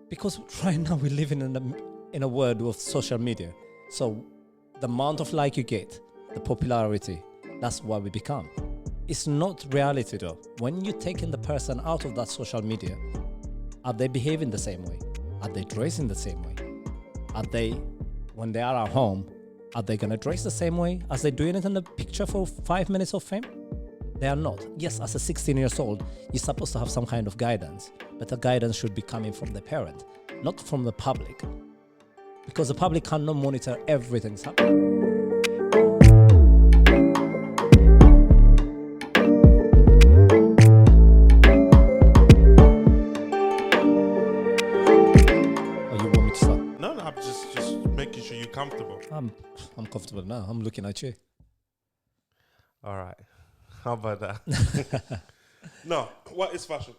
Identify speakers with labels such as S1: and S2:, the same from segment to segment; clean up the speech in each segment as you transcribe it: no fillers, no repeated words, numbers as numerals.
S1: Because right now we live in a world of social media. So the amount of like you get, the popularity, that's what we become. It's not reality though. When you're taking the person out of that social media, are they behaving the same way? Are they dressing the same way? Are they, when they are at home, are they gonna dress the same way as they're doing it in the picture for 5 minutes of fame? They are not. Yes, as a 16 years old, you're supposed to have some kind of guidance, but the guidance should be coming from the parent, not from the public. Because the public cannot monitor everything's happening. Or you want me to start?
S2: No, I'm just making sure you're comfortable.
S1: I'm comfortable now. I'm looking at you.
S2: All right. How about that? No, what is fashion?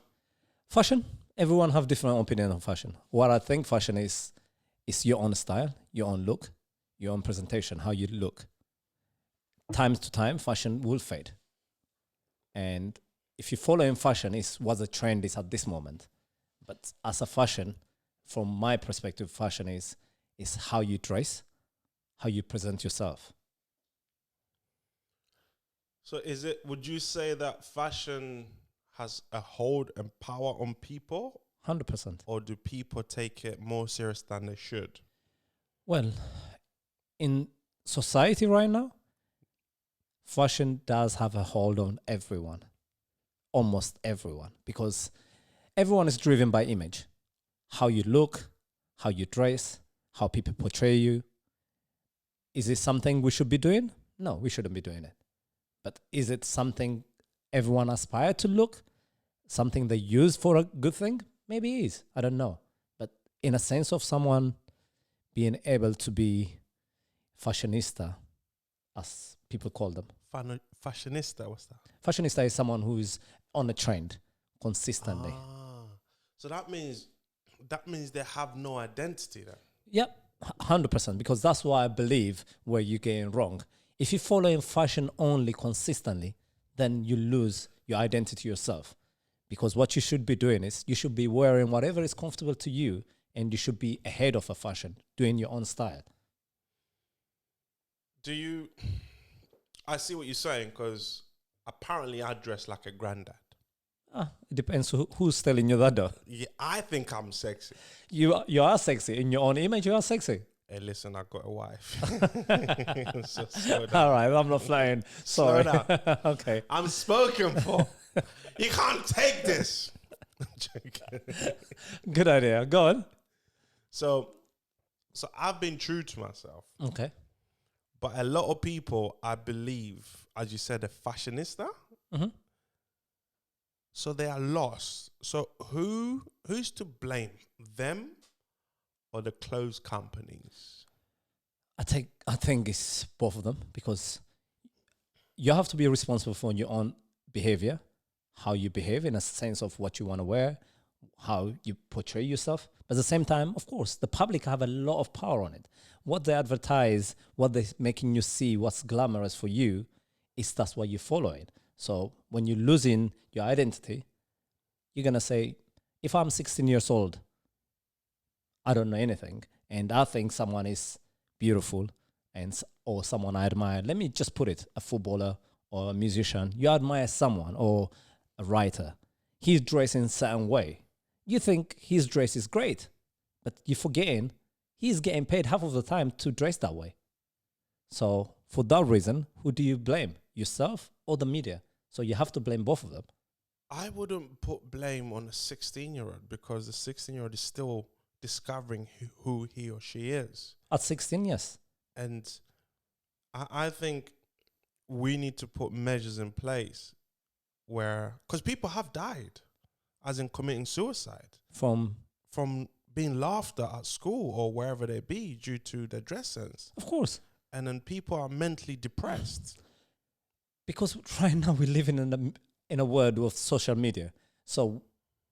S1: Fashion, everyone have different opinion on fashion. What I think fashion is your own style, your own look, your own presentation, how you look. Time to time, fashion will fade. And if you follow in fashion, is what the trend is at this moment. But as a fashion, from my perspective, fashion is how you dress, how you present yourself.
S2: So would you say that fashion has a hold and power on people?
S1: 100%.
S2: Or do people take it more serious than they should?
S1: Well, in society right now, fashion does have a hold on everyone, almost everyone, because everyone is driven by image. How you look, how you dress, how people portray you. Is it something we should be doing? No, we shouldn't be doing it. But is it something everyone aspire to look? Something they use for a good thing? Maybe it is. I don't know. But in a sense of someone being able to be fashionista, as people call them.
S2: Fashionista, what's that?
S1: Fashionista is someone who is on a trend consistently.
S2: So that means they have no identity then.
S1: Yep, 100%. Because that's why I believe where you're getting wrong. If you follow in fashion only consistently, then you lose your identity yourself. Because what you should be doing is you should be wearing whatever is comfortable to you, and you should be ahead of a fashion, doing your own style.
S2: I see what you're saying, because apparently I dress like a granddad.
S1: It depends who's telling you that though.
S2: Yeah, I think I'm sexy.
S1: You are sexy. In your own image, you are sexy.
S2: Hey, listen, I got a wife.
S1: All right, I'm not flying. Sorry.
S2: Slow down.
S1: Okay.
S2: I'm spoken for. You can't take this. I'm joking.
S1: Good idea. Go on.
S2: So I've been true to myself.
S1: Okay.
S2: But a lot of people, I believe, as you said, are fashionista.
S1: Mm-hmm.
S2: So they are lost. So who's to blame? Them or the clothes companies?
S1: I think it's both of them, because you have to be responsible for your own behavior, how you behave in a sense of what you want to wear, how you portray yourself. But at the same time, of course, the public have a lot of power on it. What they advertise, what they're making you see, what's glamorous for you, that's what you're following. So when you're losing your identity, you're going to say, if I'm 16 years old, I don't know anything, and I think someone is beautiful or someone I admire. Let me just put it, a footballer or a musician. You admire someone or a writer. He's dressed in a certain way. You think his dress is great, but you're forgetting he's getting paid half of the time to dress that way. So for that reason, who do you blame? Yourself or the media? So you have to blame both of them.
S2: I wouldn't put blame on a 16-year-old, because the 16-year-old is still discovering who he or she is.
S1: At 16, yes.
S2: And I think we need to put measures in place because people have died, as in committing suicide. From being laughed at school or wherever they be due to their dress sense.
S1: Of course.
S2: And then people are mentally depressed.
S1: Because right now we live in a world of social media. So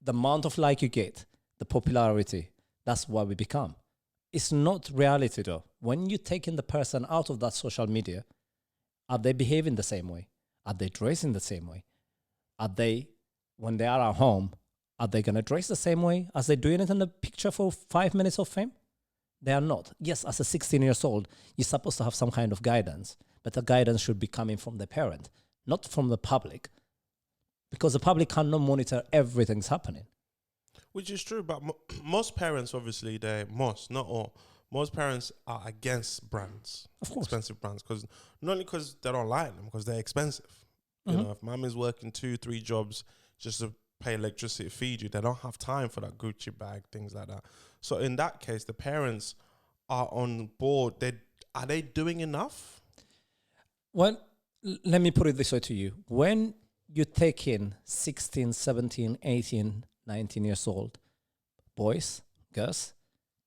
S1: the amount of like you get, the popularity, that's what we become. It's not reality though. When you're taking the person out of that social media, are they behaving the same way? Are they dressing the same way? Are they, when they are at home, Are they going to dress the same way as they're doing it in the picture for 5 minutes of fame? They are not. Yes, as a 16 years old, you're supposed to have some kind of guidance, but the guidance should be coming from the parent, not from the public, because the public cannot monitor everything's happening.
S2: Which is true, but most parents, obviously, not all, most parents are against brands,
S1: Of course.
S2: expensive brands, because not only because they don't like them, because they're expensive. You know, if mom is working 2-3 jobs just to pay electricity, feed you, they don't have time for that Gucci bag, things like that. So in that case, the parents are on board. Are they doing enough?
S1: Well, let me put it this way to you. When you take in 16, 17, 18, 19 years old boys, girls,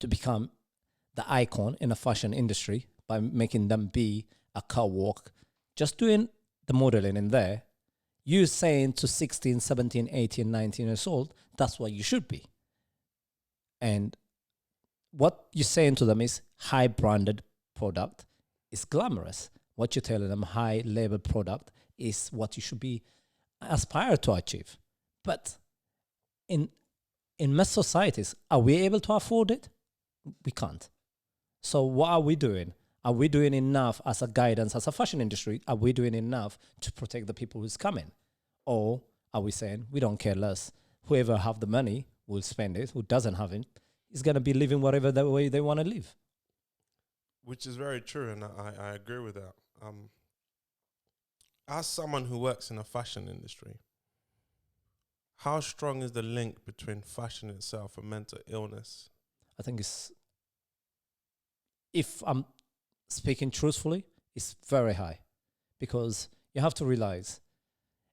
S1: to become the icon in a fashion industry by making them be a catwalk, just doing the modeling in there, you saying to 16, 17, 18, 19 years old, that's what you should be. And what you're saying to them is high branded product is glamorous. What you're telling them, high label product, is what you should be aspire to achieve. But in most societies, are we able to afford it? We can't. So what are we doing? Are we doing enough as a guidance, as a fashion industry? Are we doing enough to protect the people who's coming? Or are we saying we don't care less? Whoever have the money will spend it. Who doesn't have it is going to be living whatever the way they want to live.
S2: Which is very true, and I agree with that. As someone who works in a fashion industry, how strong is the link between fashion itself and mental illness?
S1: I think it's, if I'm speaking truthfully, it's very high, because you have to realize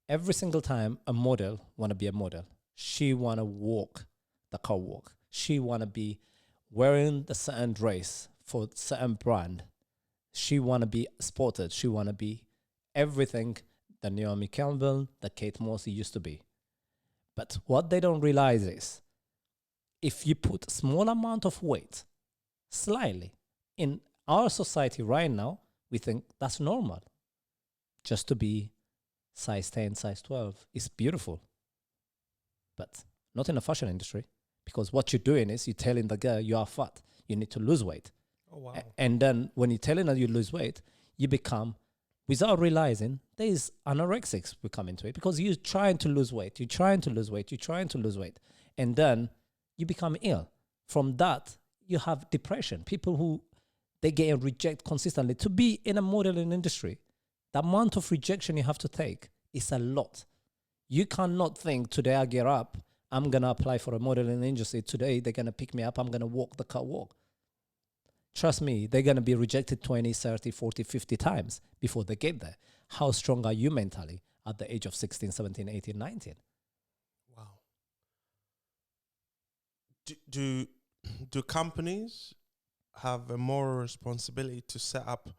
S1: every single time a model want to be a model, she want to walk the catwalk. She want to be wearing the certain dress for certain brand. She want to be spotted. She want to be everything that Naomi Campbell, that Kate Moss used to be. But what they don't realize is, if you put a small amount of weight, slightly, in our society right now, we think that's normal. Just to be size 10, size 12 is beautiful. But not in the fashion industry, because what you're doing is you're telling the girl you are fat, you need to lose weight.
S2: Oh, wow.
S1: And then when you're telling her you lose weight, you become, without realizing, there is anorexics will come into it, because you're trying to lose weight, you're trying to lose weight, you're trying to lose weight, and then you become ill. From that, you have depression. People who, they get rejected consistently. To be in a modeling industry, the amount of rejection you have to take is a lot. You cannot think, today I get up, I'm going to apply for a modeling industry. Today they're going to pick me up, I'm going to walk the catwalk. Trust me, they're going to be rejected 20, 30, 40, 50 times before they get there. How strong are you mentally at the age of 16, 17, 18, 19?
S2: Wow. Do companies have a moral responsibility to set up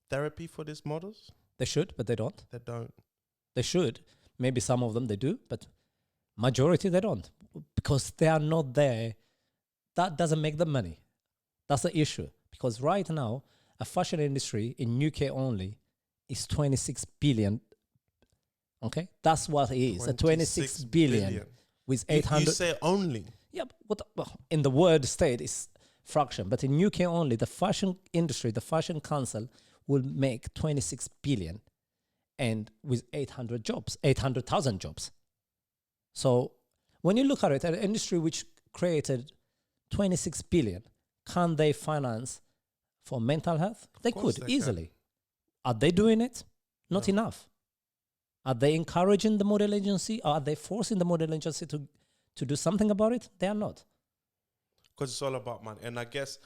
S2: therapy for these models?
S1: They should, but they don't.
S2: They don't.
S1: They should. Maybe some of them they do, but majority they don't, because they are not there. That doesn't make them money. That's the issue. Because right now, a fashion industry in UK only is 26 billion. Okay? That's what it is. 26 billion with 800.
S2: You say only.
S1: Yeah, but in the word state is fraction. But in UK only, the fashion industry, the fashion council will make 26 billion, and with 800,000 jobs. So when you look at it, an industry which created 26 billion, can they finance for mental health? They could easily. Are they doing it? Not enough. Are they encouraging the model agency? Or are they forcing the model agency to do something about it? They are not.
S2: Because it's all about money. And I guess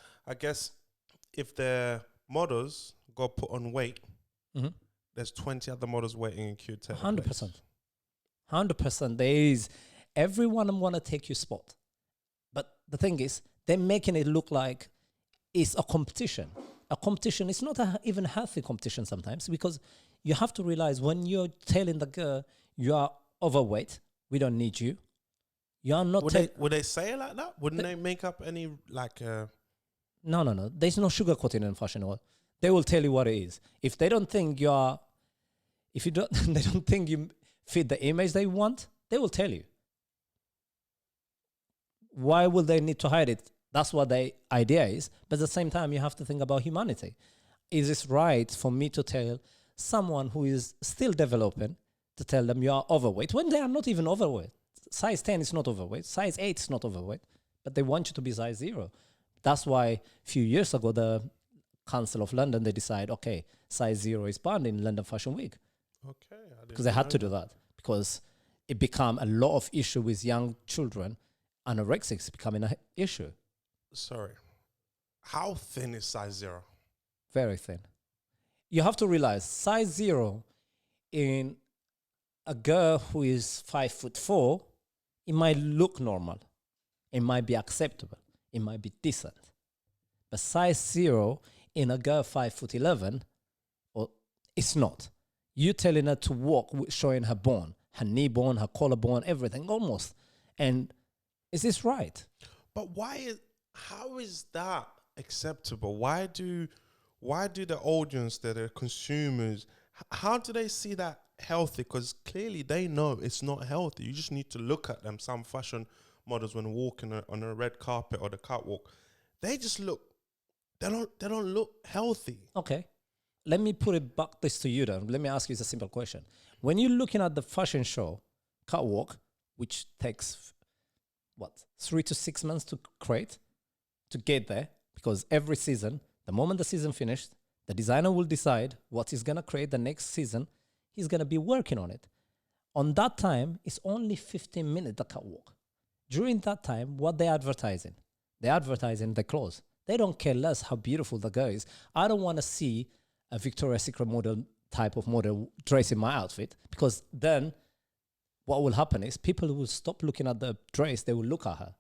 S2: if the models got put on weight, there's 20 other models waiting in queue to
S1: 100%. 100%. There is. Everyone want to take your spot. But the thing is, they're making it look like it's a competition. A competition is not even healthy competition sometimes, because you have to realize, when you're telling the girl you are overweight, we don't need you. You are not.
S2: Would they say it like that? Wouldn't they make up any like?
S1: No. There's no sugarcoating in fashion world. They will tell you what it is. If they don't think you are, they don't think you fit the image they want, they will tell you. why will they need to hide it? That's what the idea is. But at the same time, you have to think about humanity. Is it right for me to tell someone who is still developing to tell them you are overweight when they are not even overweight? Size 10 is not overweight. Size 8 is not overweight. But they want you to be size 0. That's why a few years ago, the Council of London, they decide, okay, size 0 is banned in London Fashion Week.
S2: Okay.
S1: Because they had to do that. Because it became a lot of issue with young children. Anorexics becoming an issue.
S2: Sorry. How thin is size 0?
S1: Very thin. You have to realize size 0 in a girl who is 5'4", it might look normal. It might be acceptable. It might be decent. But size 0 in a girl 5'11", or it's not. You telling her to walk showing her bone, her knee bone, her collarbone, everything almost. And is this right?
S2: But how is that acceptable? Why do the audience, the consumers, how do they see that healthy? Because clearly they know it's not healthy. You just need to look at them. Some fashion models, when walking on a red carpet or the catwalk, they just look, they don't look healthy.
S1: Okay. Let me put it back this to you then. Let me ask you a simple question. When you're looking at the fashion show, catwalk, which takes 3 to 6 months to create, to get there, because every season, the moment the season finished, the designer will decide what he's going to create the next season. He's going to be working on it. On that time, it's only 15 minutes, the catwalk. During that time, what they're advertising? They're advertising the clothes. They don't care less how beautiful the girl is. I don't want to see a Victoria's Secret model type of model dressing my outfit, because then what will happen is people will stop looking at the dress, they will look at her.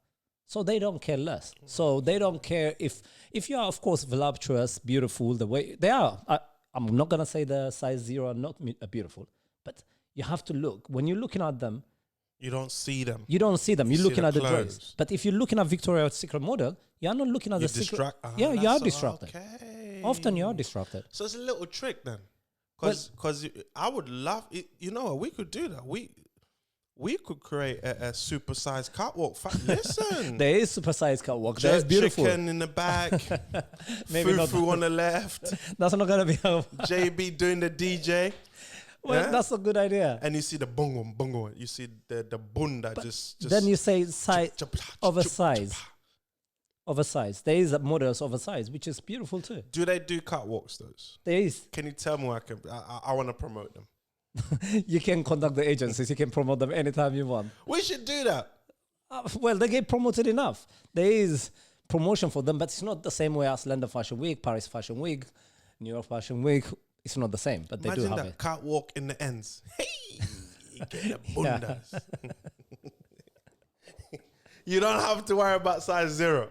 S1: So they don't care less. So they don't care if you are, of course, voluptuous, beautiful, the way they are. I'm not going to say the size 0 are not beautiful, but you have to look. When you're looking at them,
S2: you don't see them.
S1: You don't see them. You're looking at the dress. But if you're looking at Victoria's Secret model, you're not looking at the secret. Yeah, you are distracted.
S2: Okay.
S1: Often you are distracted.
S2: So it's a little trick then. Because I would love it. You know what? We could do that. We could create a supersized catwalk. Listen.
S1: There is supersized catwalk. That's beautiful.
S2: Chicken in the back.
S1: Maybe
S2: Fufu on the left.
S1: That's not going to be
S2: JB doing the DJ.
S1: Well, yeah? That's a good idea.
S2: And you see the bongo. You see the bunda just.
S1: Then you say oversized. Oversized. There is models oversized, which is beautiful too.
S2: Do they do catwalks, those?
S1: There is.
S2: Can you tell me I want to promote them?
S1: You can contact the agencies. You can promote them anytime you want.
S2: We should do that.
S1: Well, they get promoted enough. There is promotion for them, but it's not the same way as London Fashion Week, Paris Fashion Week, New York Fashion Week. It's not the same, but they do have it.
S2: Imagine that catwalk in the ends. Hey, you get the bundas. You don't have to worry about size 0.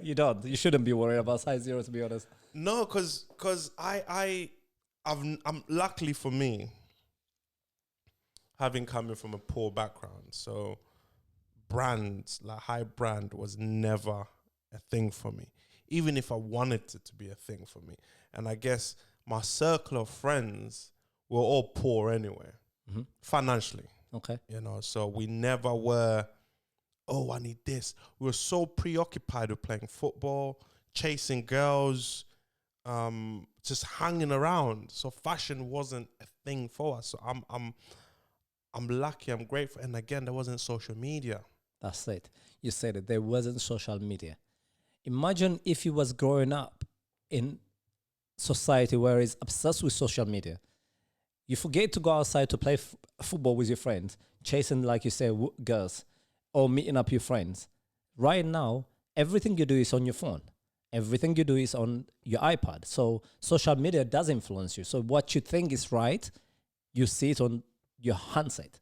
S1: You don't. You shouldn't be worried about size 0, to be honest.
S2: No, because I'm luckily for me, having coming from a poor background, so brands like high brand was never a thing for me, even if I wanted it to be a thing for me. And I guess my circle of friends were all poor anyway, financially.
S1: Okay.
S2: You know, so we never were, oh, I need this. We were so preoccupied with playing football, chasing girls, just hanging around. So fashion wasn't a thing for us. So I'm lucky, I'm grateful. And again, there wasn't social media.
S1: That's it. You said it. There wasn't social media. Imagine if you was growing up in society where it's obsessed with social media. You forget to go outside to play football with your friends, chasing, like you say, girls, or meeting up your friends. Right now, everything you do is on your phone. Everything you do is on your iPad. So social media does influence you. So what you think is right, you see it on your handset.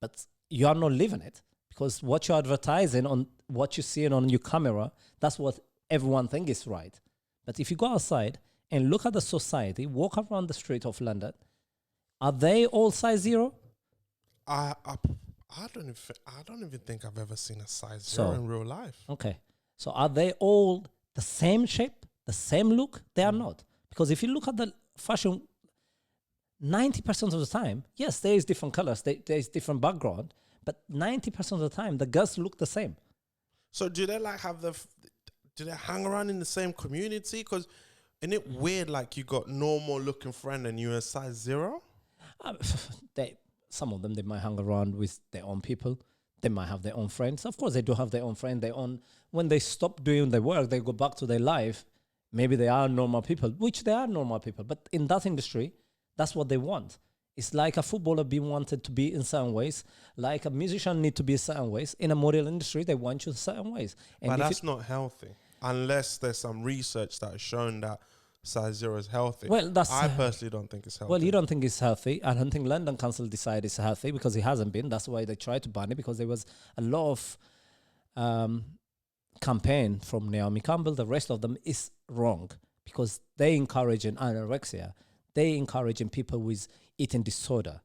S1: But you are not living it, because what you're advertising on, what you're seeing on your camera, that's what everyone thinks is right. But if you go outside and look at the society, walk around the street of London, are they all size 0?
S2: I don't even think I've ever seen a size 0 in real life.
S1: Okay. So are they all the same shape, the same look? They are not. Because if you look at the fashion, 90% of the time, yes, there is different colors, there is different background, but 90% of the time, the girls look the same.
S2: So do they like have do they hang around in the same community? Because isn't it weird, like you got normal looking friend and you're a size 0?
S1: Uh, some of them, they might hang around with their own people. They might have their own friends. Of course, they do have their own friend. When they stop doing their work, they go back to their life. Maybe they are normal people, which they are normal people. But in that industry, that's what they want. It's like a footballer being wanted to be in certain ways, like a musician need to be in certain ways. In a model industry, they want you in certain ways. And
S2: but that's not healthy unless there's some research that has shown that size 0 is healthy.
S1: Well,
S2: I personally don't think it's healthy.
S1: Well, you don't think it's healthy. I don't think London Council decided it's healthy because it hasn't been. That's why they tried to ban it, because there was a lot of campaign from Naomi Campbell. The rest of them is wrong because they encouraging anorexia. They encouraging people with eating disorder,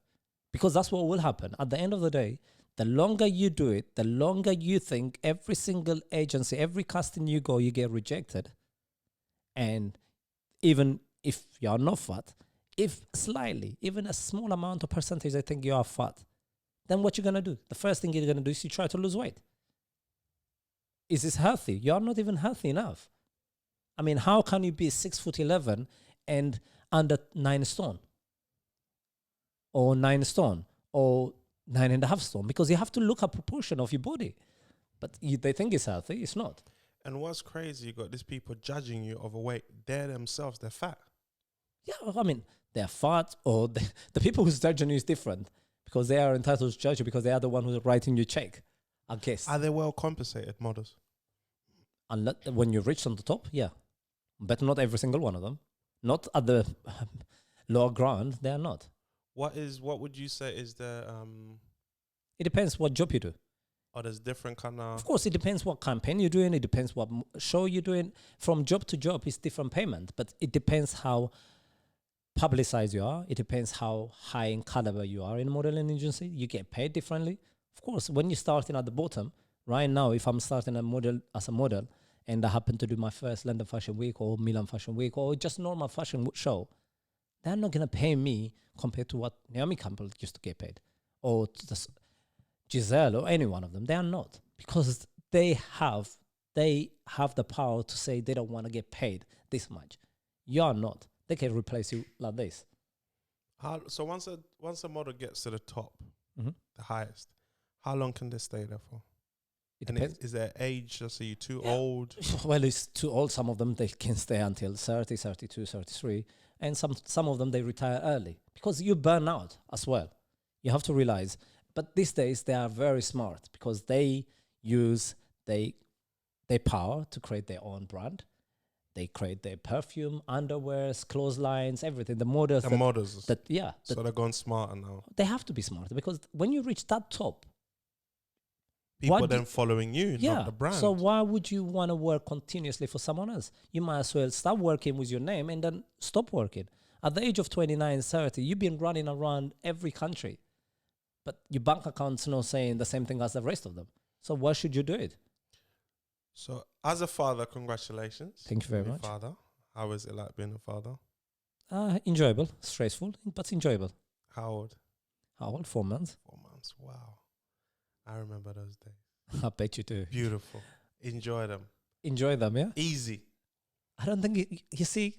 S1: because that's what will happen. At the end of the day, the longer you do it, the longer you think every single agency, every casting you go, you get rejected. And even if you're not fat, if slightly, even a small amount of percentage, they think you are fat, then what you're going to do? The first thing you're going to do is you try to lose weight. Is this healthy? You're not even healthy enough. I mean, how can you be 6'11" and under 9 stone? Or 9 stone? Or 9.5 stone? Because you have to look at proportion of your body. But they think it's healthy. It's not.
S2: And what's crazy, you got these people judging you overweight. They're themselves, they're fat.
S1: Yeah, I mean, they're fat, or the people who's judging you is different, because they are entitled to judge you because they are the one who's writing your check, I guess.
S2: Are they well compensated models?
S1: Unless when you reach on the top, yeah. But not every single one of them. Not at the lower ground, they are not.
S2: What would you say is the...
S1: It depends what job you do.
S2: Or there's different kind of...
S1: Of course, it depends what campaign you're doing. It depends what show you're doing. From job to job, it's different payment. But it depends how publicized you are. It depends how high in caliber you are in a modeling agency. You get paid differently. Of course, when you're starting at the bottom, right now, if I'm starting as a model, and I happen to do my first London Fashion Week or Milan Fashion Week or just normal fashion show, they're not going to pay me compared to what Naomi Campbell used to get paid, or Giselle, or any one of them. They are not, because they have the power to say they don't want to get paid this much. You are not. They can replace you like this.
S2: So once a model gets to the top,
S1: Mm-hmm.
S2: the highest, how long can they stay there for?
S1: It
S2: And
S1: depends.
S2: is there age? Just so you're too old?
S1: Well, it's too old. Some of them, they can stay until 30, 32, 33. And some of them, they retire early because you burn out as well. You have to realize. But these days, they are very smart because they use their power to create their own brand. They create their perfume, underwears, clotheslines, everything. The models.
S2: So they're going smarter now.
S1: They have to be smarter because when you reach that top,
S2: people then following you, not the brand.
S1: So why would you want to work continuously for someone else? You might as well start working with your name and then stop working. At the age of 29, 30, you've been running around every country, but your bank account's not saying the same thing as the rest of them. So why should you do it?
S2: So as a father, congratulations.
S1: Thank you very much.
S2: Father, how is it like being a father?
S1: Enjoyable, stressful, but enjoyable.
S2: How old?
S1: 4 months.
S2: 4 months, wow. I remember those days.
S1: I bet you do.
S2: Beautiful. Enjoy them.
S1: Enjoy them, yeah?
S2: Easy.
S1: I don't think, you see,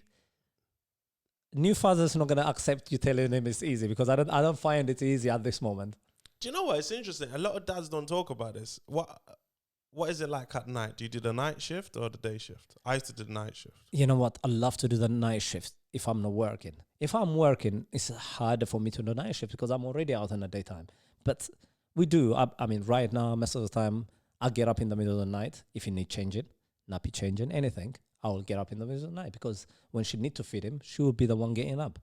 S1: new father's not going to accept you telling him it's easy because I don't find it easy at this moment.
S2: Do you know what? It's interesting. A lot of dads don't talk about this. What is it like at night? Do you do the night shift or the day shift? I used to do the night shift.
S1: You know what? I love to do the night shift if I'm not working. If I'm working, it's harder for me to do night shift because I'm already out in the daytime. But we do. I mean, right now, most of the time, I get up in the middle of the night if you need changing, nappy changing, anything. I will get up in the middle of the night because when she need to feed him, she will be the one getting up.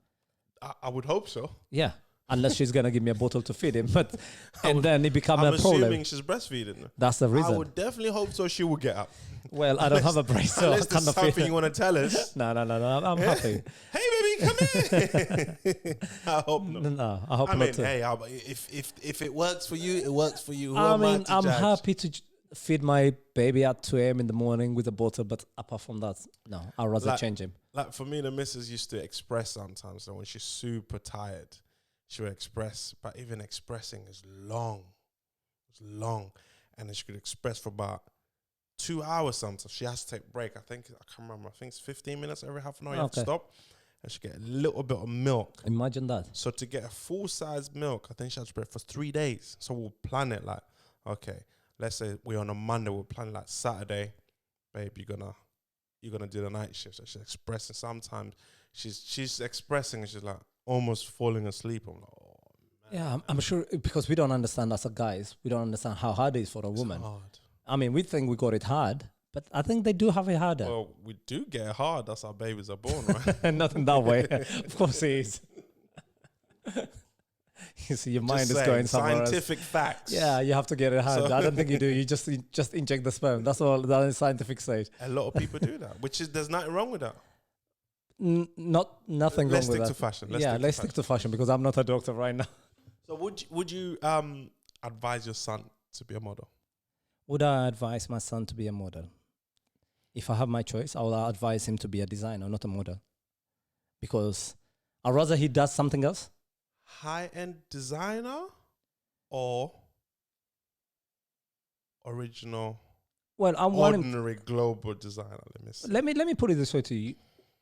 S2: I would hope so.
S1: Yeah. Unless she's going to give me a bottle to feed him. But then it becomes a problem.
S2: I'm assuming she's breastfeeding.
S1: That's the reason.
S2: I would definitely hope so she will get up.
S1: Well, I don't have a brace, so I
S2: unless
S1: cannot
S2: there's something you want to tell us.
S1: No, I'm happy.
S2: Hey, baby, come here. I hope not.
S1: No, I hope not.
S2: Mean, hey, if it works for you, it works for you.
S1: I'm happy to feed my baby at 2 a.m. in the morning with a bottle, but apart from that, no, I'd rather change him.
S2: Like for me, the missus used to express sometimes. So when she's super tired, she would express, but even expressing is long. It's long. And then she could express for about 2 hours sometimes. She has to take a break. I can't remember. I think it's 15 minutes every half an hour. You have to stop. And she get a little bit of milk.
S1: Imagine that.
S2: So to get a full-size milk, I think she has to break for 3 days. So we'll plan it like, okay, let's say we're on a Monday. We'll plan like Saturday. Babe, you're gonna do the night shift. So she's expressing. Sometimes she's expressing and she's like almost falling asleep. I'm like, oh, man.
S1: Yeah, I'm sure because we don't understand as a guys. We don't understand how hard it is for a woman.
S2: Hard.
S1: I mean, we think we got it hard, but I think they do have it harder.
S2: Well, we do get it hard. That's how babies are born, right?
S1: Not in that way. Of course it is. You see, your mind is going somewhere
S2: scientific facts.
S1: Yeah, you have to get it hard. I don't think you do. You just inject the sperm. That's all. That is scientific stage.
S2: A lot of people do that, which is there's nothing wrong with that.
S1: Nothing wrong with that.
S2: Let's stick to fashion.
S1: Let's stick to fashion because I'm not a doctor right now.
S2: So would you advise your son to be a model?
S1: Would I advise my son to be a model? If I have my choice, I will advise him to be a designer, not a model. Because I'd rather he does something else.
S2: High-end designer or original?
S1: Well, I want
S2: ordinary global designer.
S1: Let me put it this way to you.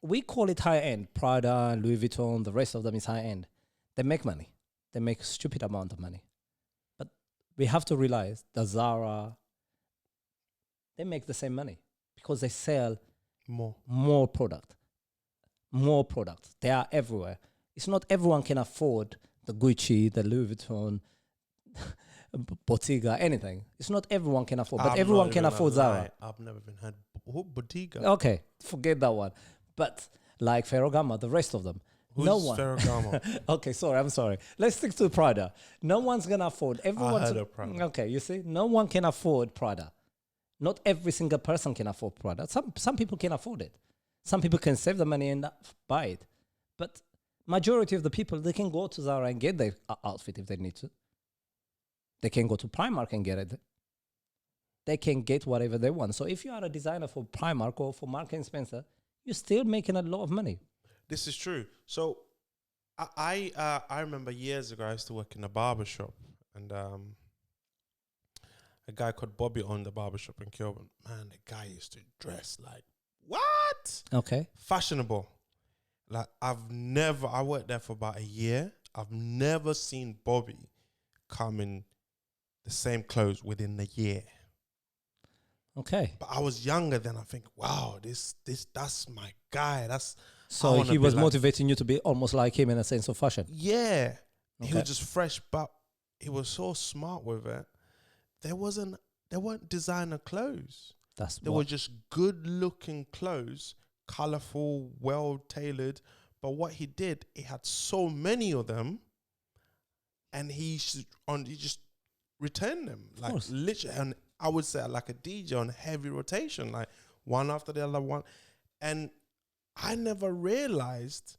S1: We call it high-end. Prada, Louis Vuitton, the rest of them is high-end. They make money. They make a stupid amount of money. But we have to realize that Zara, they make the same money because they sell more product. More product. They are everywhere. It's not everyone can afford the Gucci, the Louis Vuitton, Bottega, anything. It's not everyone can afford, but everyone can afford Zara.
S2: I've never even had Bottega.
S1: Okay, forget that one. But like Ferragamo, the rest of them,
S2: Who's
S1: no one.
S2: Ferragamo?
S1: Okay, I'm sorry. Let's stick to Prada. No one's gonna afford. Everyone.
S2: I heard of Prada.
S1: Okay, you see, no one can afford Prada. Not every single person can afford Prada. Some people can afford it. Some people can save the money and buy it. But majority of the people, they can go to Zara and get their outfit if they need to. They can go to Primark and get it. They can get whatever they want. So if you are a designer for Primark or for Marks and Spencer, you're still making a lot of money.
S2: This is true. So I remember years ago I used to work in a barber shop, and a guy called Bobby owned the barbershop in Kilburn. Man, the guy used to dress like, what?
S1: Okay.
S2: Fashionable. Like, I worked there for about a year. I've never seen Bobby come in the same clothes within a year.
S1: Okay.
S2: But I was younger then. I think, wow, that's my guy.
S1: So he was motivating you to be almost like him in a sense of fashion.
S2: Yeah.
S1: Okay.
S2: He was just fresh, but he was so smart with it. There weren't designer clothes. They were just good looking clothes, colorful, well tailored. But what he did, he had so many of them, and he just returned them, like literally. And I would say like a DJ on heavy rotation, like one after the other one. And I never realized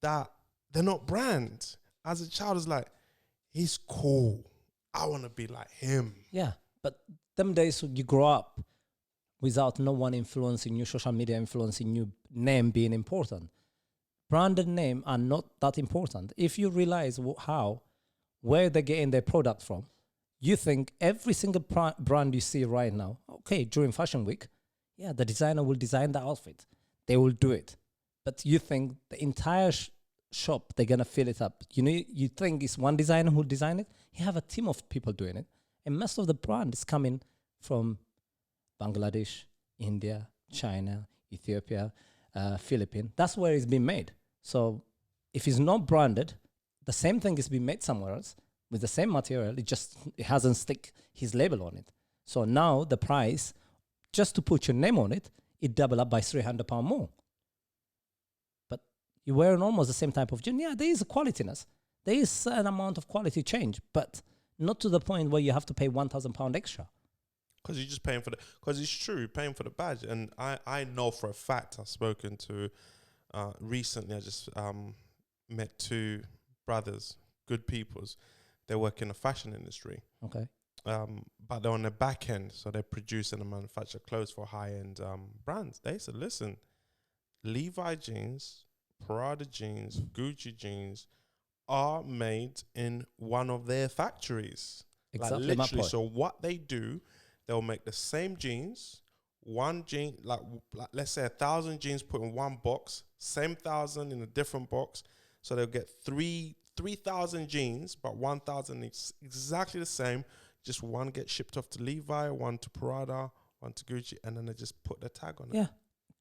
S2: that they're not brand. As a child, I was like, he's cool. I want to be like him.
S1: Yeah, but them days you grow up without no one influencing you, social media influencing you, name being important. Branded name are not that important. If you realize where they're getting their product from, you think every single brand you see right now, okay, during Fashion Week, yeah, the designer will design the outfit. They will do it. But you think the entire shop, they're going to fill it up. You think it's one designer who designed it? You have a team of people doing it. And most of the brand is coming from Bangladesh, India, China, Ethiopia, Philippines. That's where it's been made. So if it's not branded, the same thing is being made somewhere else with the same material. It hasn't stick his label on it. So now the price, just to put your name on it, it double up by £300 more. But you're wearing almost the same type of jeans. Yeah, there is a qualityness. There is an amount of quality change, but not to the point where you have to pay £1,000 extra.
S2: Because you're just paying for because it's true, you're paying for the badge. And I know for a fact, I've spoken to, recently I just met two brothers, good peoples. They work in the fashion industry.
S1: Okay.
S2: But they're on the back end, so they produce and manufacture clothes for high-end brands. They said, listen, Levi jeans, Prada jeans, Gucci jeans are made in one of their factories.
S1: Exactly.
S2: Like literally, so what they do, they'll make the same jeans, one jean, like let's say 1,000 jeans put in one box, same 1,000 in a different box. So they'll get 3,000 jeans, but 1,000 is exactly the same. Just one gets shipped off to Levi, one to Prada, one to Gucci, and then they just put the tag on it.
S1: Yeah,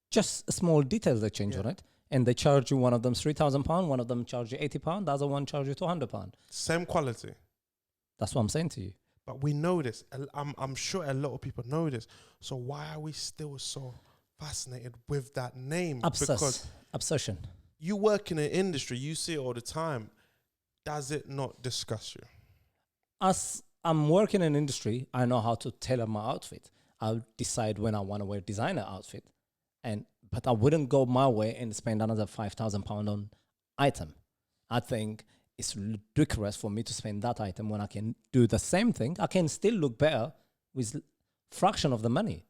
S1: just small details they change on it. And they charge you, one of them £3,000, one of them charge you £80, the other one charge you £200.
S2: Same quality.
S1: That's what I'm saying to you.
S2: But we know this. I'm sure a lot of people know this. So why are we still so fascinated with that name? Because
S1: obsession.
S2: You work in an industry, you see it all the time. Does it not disgust you?
S1: As I'm working in an industry, I know how to tailor my outfit. I'll decide when I want to wear designer outfit. But I wouldn't go my way and spend another £5,000 on item. I think it's ridiculous for me to spend that item when I can do the same thing. I can still look better with fraction of the money.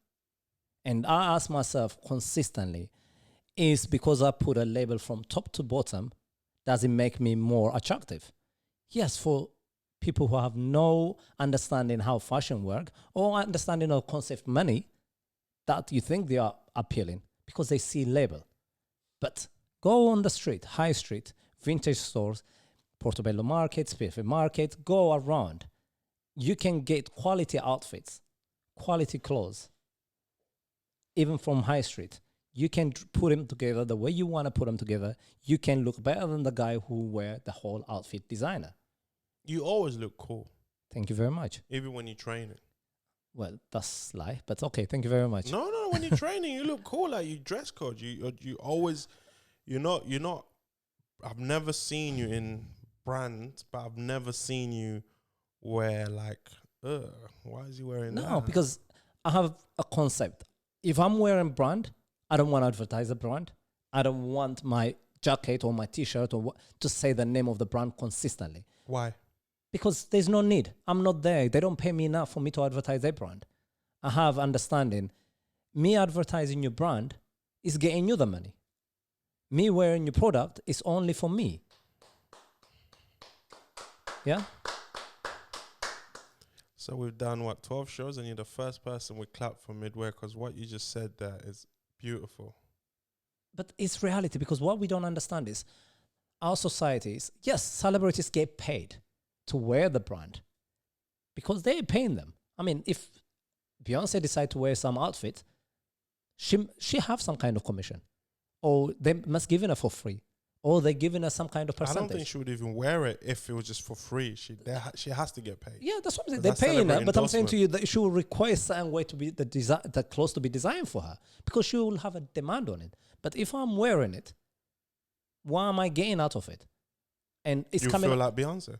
S1: And I ask myself consistently, is because I put a label from top to bottom, does it make me more attractive? Yes, for people who have no understanding how fashion work or understanding of concept money, that you think they are appealing because they see label. But go on the street, high street, vintage stores, Portobello markets, PFA market, go around. You can get quality outfits, quality clothes, even from high street. You can put them together the way you want to put them together. You can look better than the guy who wear the whole outfit designer.
S2: You always look cool.
S1: Thank you very much.
S2: Even when you're training.
S1: Well, that's lie, but okay. Thank you very much.
S2: No. When you're training, you look cool. Like you dress code. You always. You're not. I've never seen you in brand, but I've never seen you wear like. Why is he wearing that?
S1: No, because I have a concept. If I'm wearing brand, I don't want to advertise a brand. I don't want my jacket or my T-shirt or to say the name of the brand consistently.
S2: Why?
S1: Because there's no need. I'm not there. They don't pay me enough for me to advertise their brand. I have understanding. Me advertising your brand is getting you the money. Me wearing your product is only for me. Yeah?
S2: So we've done, 12 shows, and you're the first person we clap for midway, because what you just said there is beautiful.
S1: But it's reality, because what we don't understand is our societies, yes, celebrities get paid to wear the brand because they're paying them. I mean, if Beyonce decide to wear some outfit, she have some kind of commission, or they must give her for free, or they're giving her some kind of percentage.
S2: I don't think she would even wear it if it was just for free. She has to get paid.
S1: Yeah, that's what I'm saying. They're paying her, but I'm saying to you that she will require a certain way to be the clothes to be designed for her, because she will have a demand on it. But if I'm wearing it, what am I getting out of it? And it's
S2: you
S1: coming.
S2: Feel like Beyonce.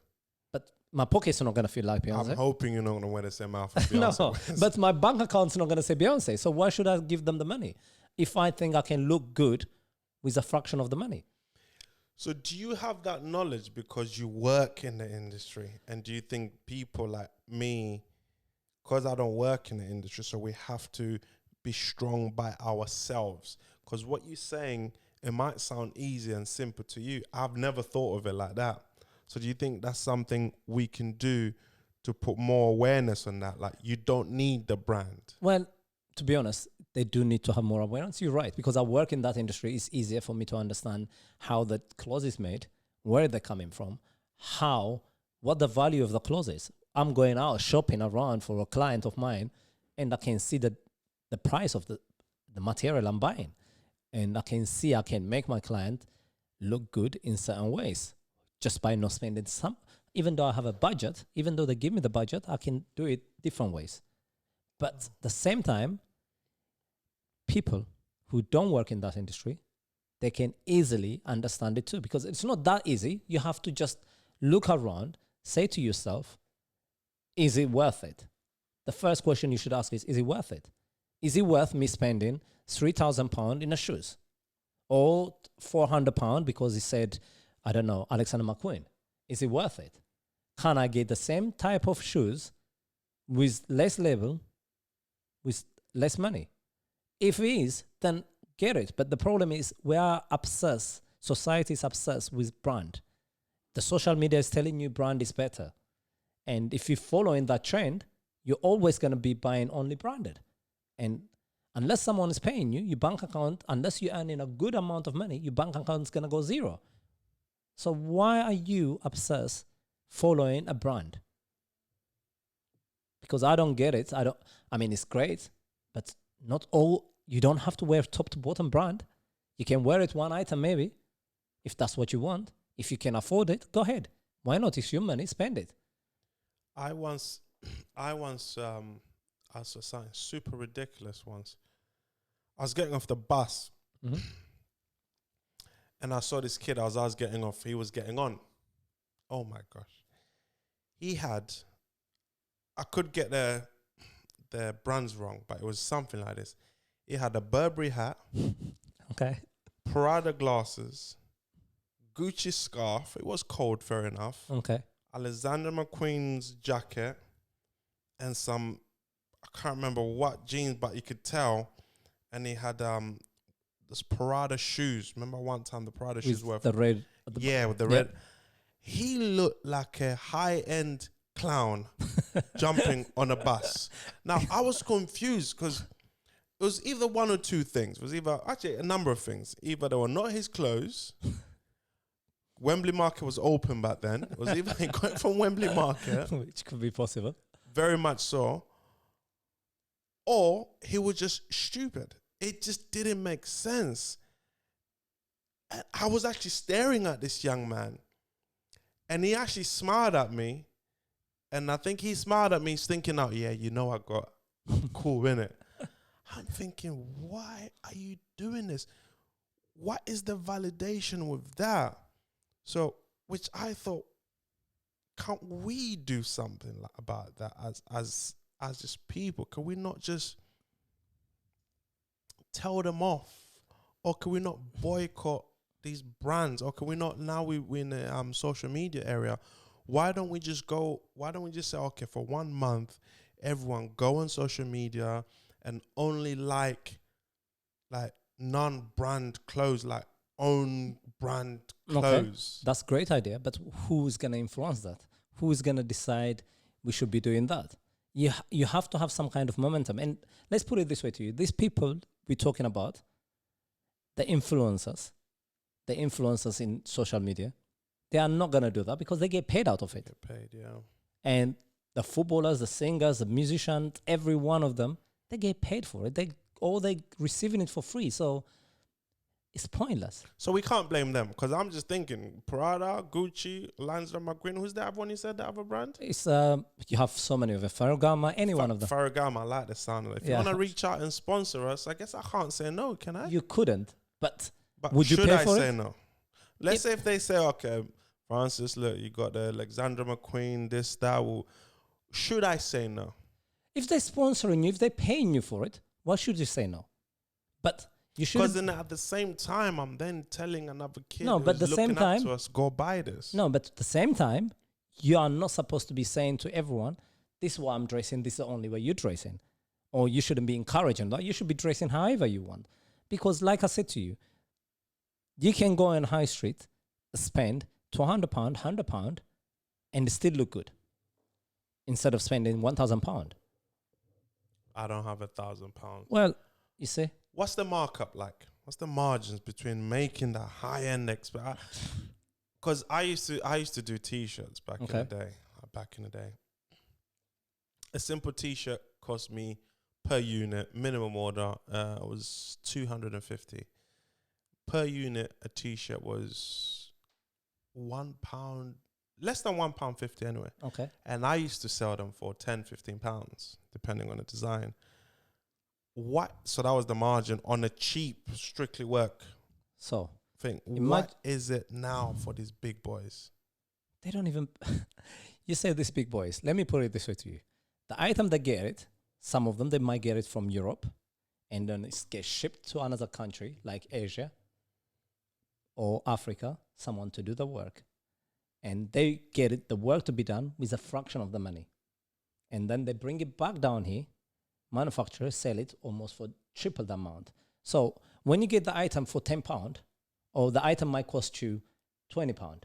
S1: But my pockets are not going to feel like Beyonce.
S2: I'm hoping you're not going to wear the same outfit Beyonce
S1: No,
S2: wears.
S1: but my bank account's not going to say Beyonce. So why should I give them the money if I think I can look good with a fraction of the money?
S2: So do you have that knowledge because you work in the industry? And do you think people like me, because I don't work in the industry, so we have to be strong by ourselves? Because what you're saying, it might sound easy and simple to you. I've never thought of it like that. So do you think that's something we can do to put more awareness on that? Like, you don't need the brand.
S1: Well, to be honest, they do need to have more awareness. You're right, because I work in that industry. It's easier for me to understand how the clothes is made, where they're coming from, what the value of the clothes is. I'm going out shopping around for a client of mine, and I can see the price of the material I'm buying. And I can make my client look good in certain ways just by not spending some. Even though I have a budget, even though they give me the budget, I can do it different ways. But at the same time, people who don't work in that industry, they can easily understand it too, because it's not that easy. You have to just look around, say to yourself, is it worth it? The first question you should ask is it worth it? Is it worth me spending £3,000 in a shoes? Or £400 because he said, I don't know, Alexander McQueen? Is it worth it? Can I get the same type of shoes with less label, with less money? If it is, then get it. But the problem is we are obsessed. Society is obsessed with brand. The social media is telling you brand is better. And if you follow in that trend, you're always going to be buying only branded. And unless someone is paying you, your bank account, unless you're earning a good amount of money, your bank account is going to go zero. So why are you obsessed following a brand? Because I don't get it. I mean, it's great, but not all, you don't have to wear top to bottom brand. You can wear it one item maybe, if that's what you want. If you can afford it, go ahead. Why not? It's your money, spend it.
S2: I once I saw something super ridiculous once. I was getting off the bus and I saw this kid as I was getting off, he was getting on. Oh my gosh. He had, I could get their brands wrong, but it was something like this. He had a Burberry hat,
S1: okay,
S2: Prada glasses, Gucci scarf. It was cold, fair enough.
S1: Okay.
S2: Alexander McQueen's jacket and some, I can't remember what jeans, but you could tell. And he had this Prada shoes. Remember one time the Prada shoes were
S1: the red.
S2: with the red. He looked like a high-end clown jumping on a bus. Now I was confused because it was either one or two things. It was either actually a number of things. Either they were not his clothes. Wembley Market was open back then. It was either he got it from Wembley Market,
S1: which could be possible.
S2: Very much so. Or he was just stupid. It just didn't make sense. And I was actually staring at this young man. And he actually smiled at me. And I think he smiled at me thinking, oh, yeah, I'm cool, innit? I'm thinking, why are you doing this? What is the validation with that? So, which I thought, can't we do something about that as just people? Can we not just tell them off? Or can we not boycott these brands? Or can we not, now we're in the social media area, why don't we just say, okay, for 1 month, everyone go on social media and only like non-brand clothes, like own brand clothes.
S1: Okay. That's a great idea, but who's going to influence that? Who is going to decide we should be doing that? You have to have some kind of momentum. And let's put it this way to you. These people we're talking about, the influencers in social media, they are not going to do that because they get paid out of it.
S2: Get paid, yeah.
S1: And the footballers, the singers, the musicians, every one of them, they get paid for it. They're receiving it for free. So it's pointless.
S2: So we can't blame them because I'm just thinking Prada, Gucci, Alexander McQueen. Who's the other one you said, the other brand?
S1: It's you have so many of them. Ferragamo, any one of them.
S2: Ferragamo, I like the sound of it. If you want to reach out and sponsor us, I guess I can't say no, can I?
S1: You couldn't, but would you pay for it?
S2: Should I say no? Let's say if they say, okay, Francis, look, you got the Alexander McQueen, this, that. Should I say no?
S1: If they're sponsoring you, if they're paying you for it, why should you say no? But you should.
S2: Because then at the same time, I'm then telling another kid to us, go buy this.
S1: No, but at the same time, you are not supposed to be saying to everyone, this is what I'm dressing, this is the only way you're dressing. Or you shouldn't be encouraging that. You should be dressing however you want. Because like I said to you, you can go on high street, spend £200, £100, and still look good. Instead of spending £1,000.
S2: I don't have £1,000.
S1: Well, you see.
S2: What's the markup like? What's the margins between making the high end because I used to do t-shirts back in the day. A simple t-shirt cost me per unit, minimum order, was 250. Per unit, a t-shirt was £1, less than £1.50 anyway.
S1: Okay.
S2: And I used to sell them for £10-15, depending on the design. So that was the margin on a cheap, strictly work thing. What is it now for these big boys?
S1: They don't even, you say these big boys. Let me put it this way to you. The item they get it, some of them, they might get it from Europe and then it gets shipped to another country like Asia or Africa, someone to do the work. And they get it, the work to be done with a fraction of the money. And then they bring it back down here. Manufacturers sell it almost for triple the amount. So when you get the item for £10, or the item might cost you £20,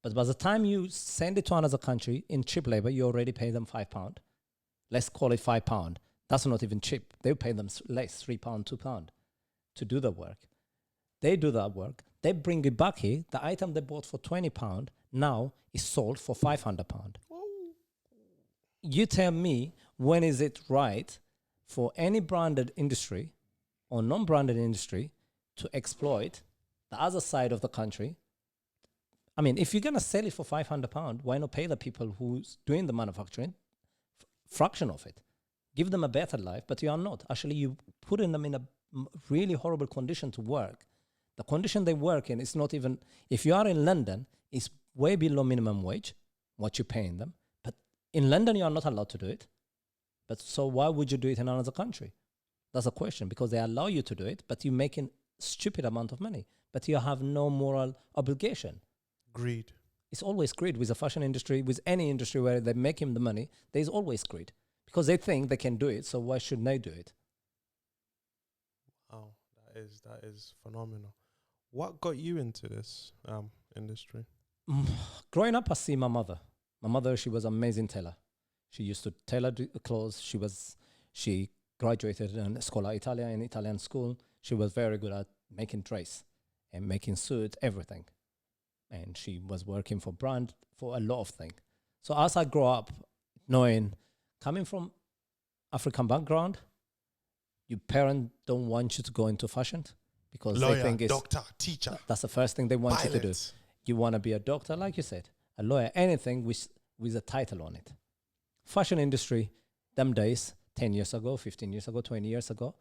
S1: but by the time you send it to another country in cheap labor, you already pay them £5. let's call it £5. That's not even cheap. They pay them less, £3, £2 to do the work. They do that work. They bring it back here. The item they bought for £20 now is sold for £500. You tell me, when is it right for any branded industry or non-branded industry to exploit the other side of the country? I mean, if you're going to sell it for £500, why not pay the people who's doing the manufacturing fraction of it? Give them a better life, but you are not. Actually, you putting them in a really horrible condition to work. The condition they work in is not even, if you are in London, it's way below minimum wage, what you're paying them. But in London, you are not allowed to do it. But so why would you do it in another country? That's a question, because they allow you to do it, but you're making stupid amount of money, but you have no moral obligation.
S2: Greed.
S1: It's always greed with the fashion industry, with any industry where they make him the money, there's always greed because they think they can do it. So why shouldn't they do it?
S2: Wow, that is phenomenal. What got you into this industry?
S1: Growing up, I see my mother. My mother, she was an amazing tailor. She used to tailor clothes. She graduated in Scuola Italia, in Italian school. She was very good at making dress and making suits, everything. And she was working for brand for a lot of things. So as I grow up, knowing, coming from African background, your parents don't want you to go into fashion because
S2: Lawyer,
S1: they think it's
S2: doctor, teacher.
S1: That's the first thing they want
S2: pilot.
S1: you to do. You want to be a doctor, like you said, a lawyer, anything with a title on it. Fashion industry, them days, 10 years ago, 15 years ago, 20 years ago,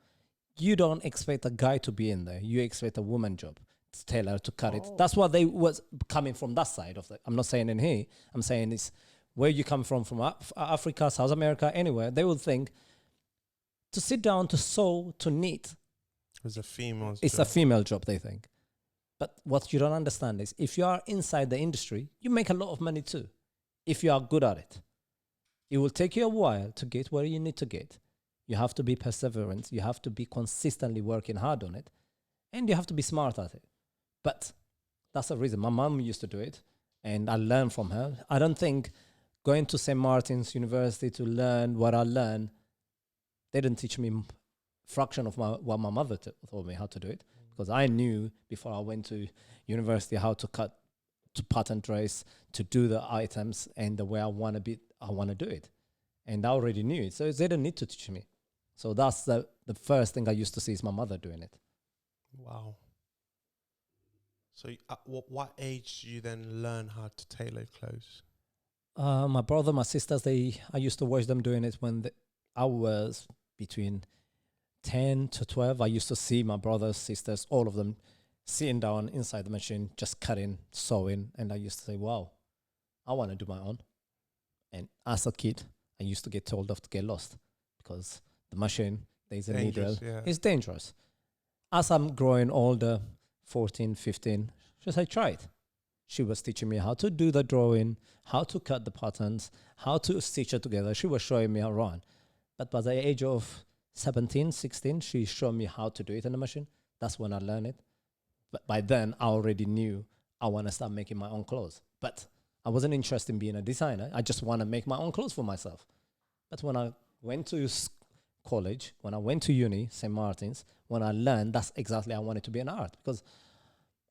S1: you don't expect a guy to be in there. You expect a woman job, tailor to cut it. That's what they was coming from that side of it. I'm not saying in here. I'm saying it's where you come from Africa, South America, anywhere. They would think to sit down, to sew, to knit.
S2: It's a female
S1: It's a female job, they think. But what you don't understand is if you are inside the industry, you make a lot of money too, if you are good at it. It will take you a while to get where you need to get. You have to be perseverant. You have to be consistently working hard on it. And you have to be smart at it. But that's the reason. My mom used to do it, and I learned from her. I don't think going to St. Martin's University to learn what I learned, they didn't teach me fraction of what my mother told me how to do it. Because I knew before I went to university how to cut, to pattern dress, to do the items and the way I want to do it. And I already knew it. So they didn't need to teach me. So that's the first thing I used to see is my mother doing it.
S2: Wow. So at what age did you then learn how to tailor clothes?
S1: My brother, my sisters, I used to watch them doing it when I was between 10 to 12. I used to see my brothers, sisters, all of them sitting down inside the machine, just cutting, sewing. And I used to say, wow, I want to do my own. And as a kid, I used to get told off to get lost because the machine, there's a needle. Yeah. It's dangerous. As I'm growing older, 14, 15, she said, try it. She was teaching me how to do the drawing, how to cut the patterns, how to stitch it together. She was showing me around. But by the age of 17, 16, she showed me how to do it in the machine. That's when I learned it. But by then, I already knew I want to start making my own clothes. But I wasn't interested in being a designer. I just want to make my own clothes for myself. But when I went to college, when I went to uni, St. Martin's, when I learned, that's exactly I wanted to be an art. Because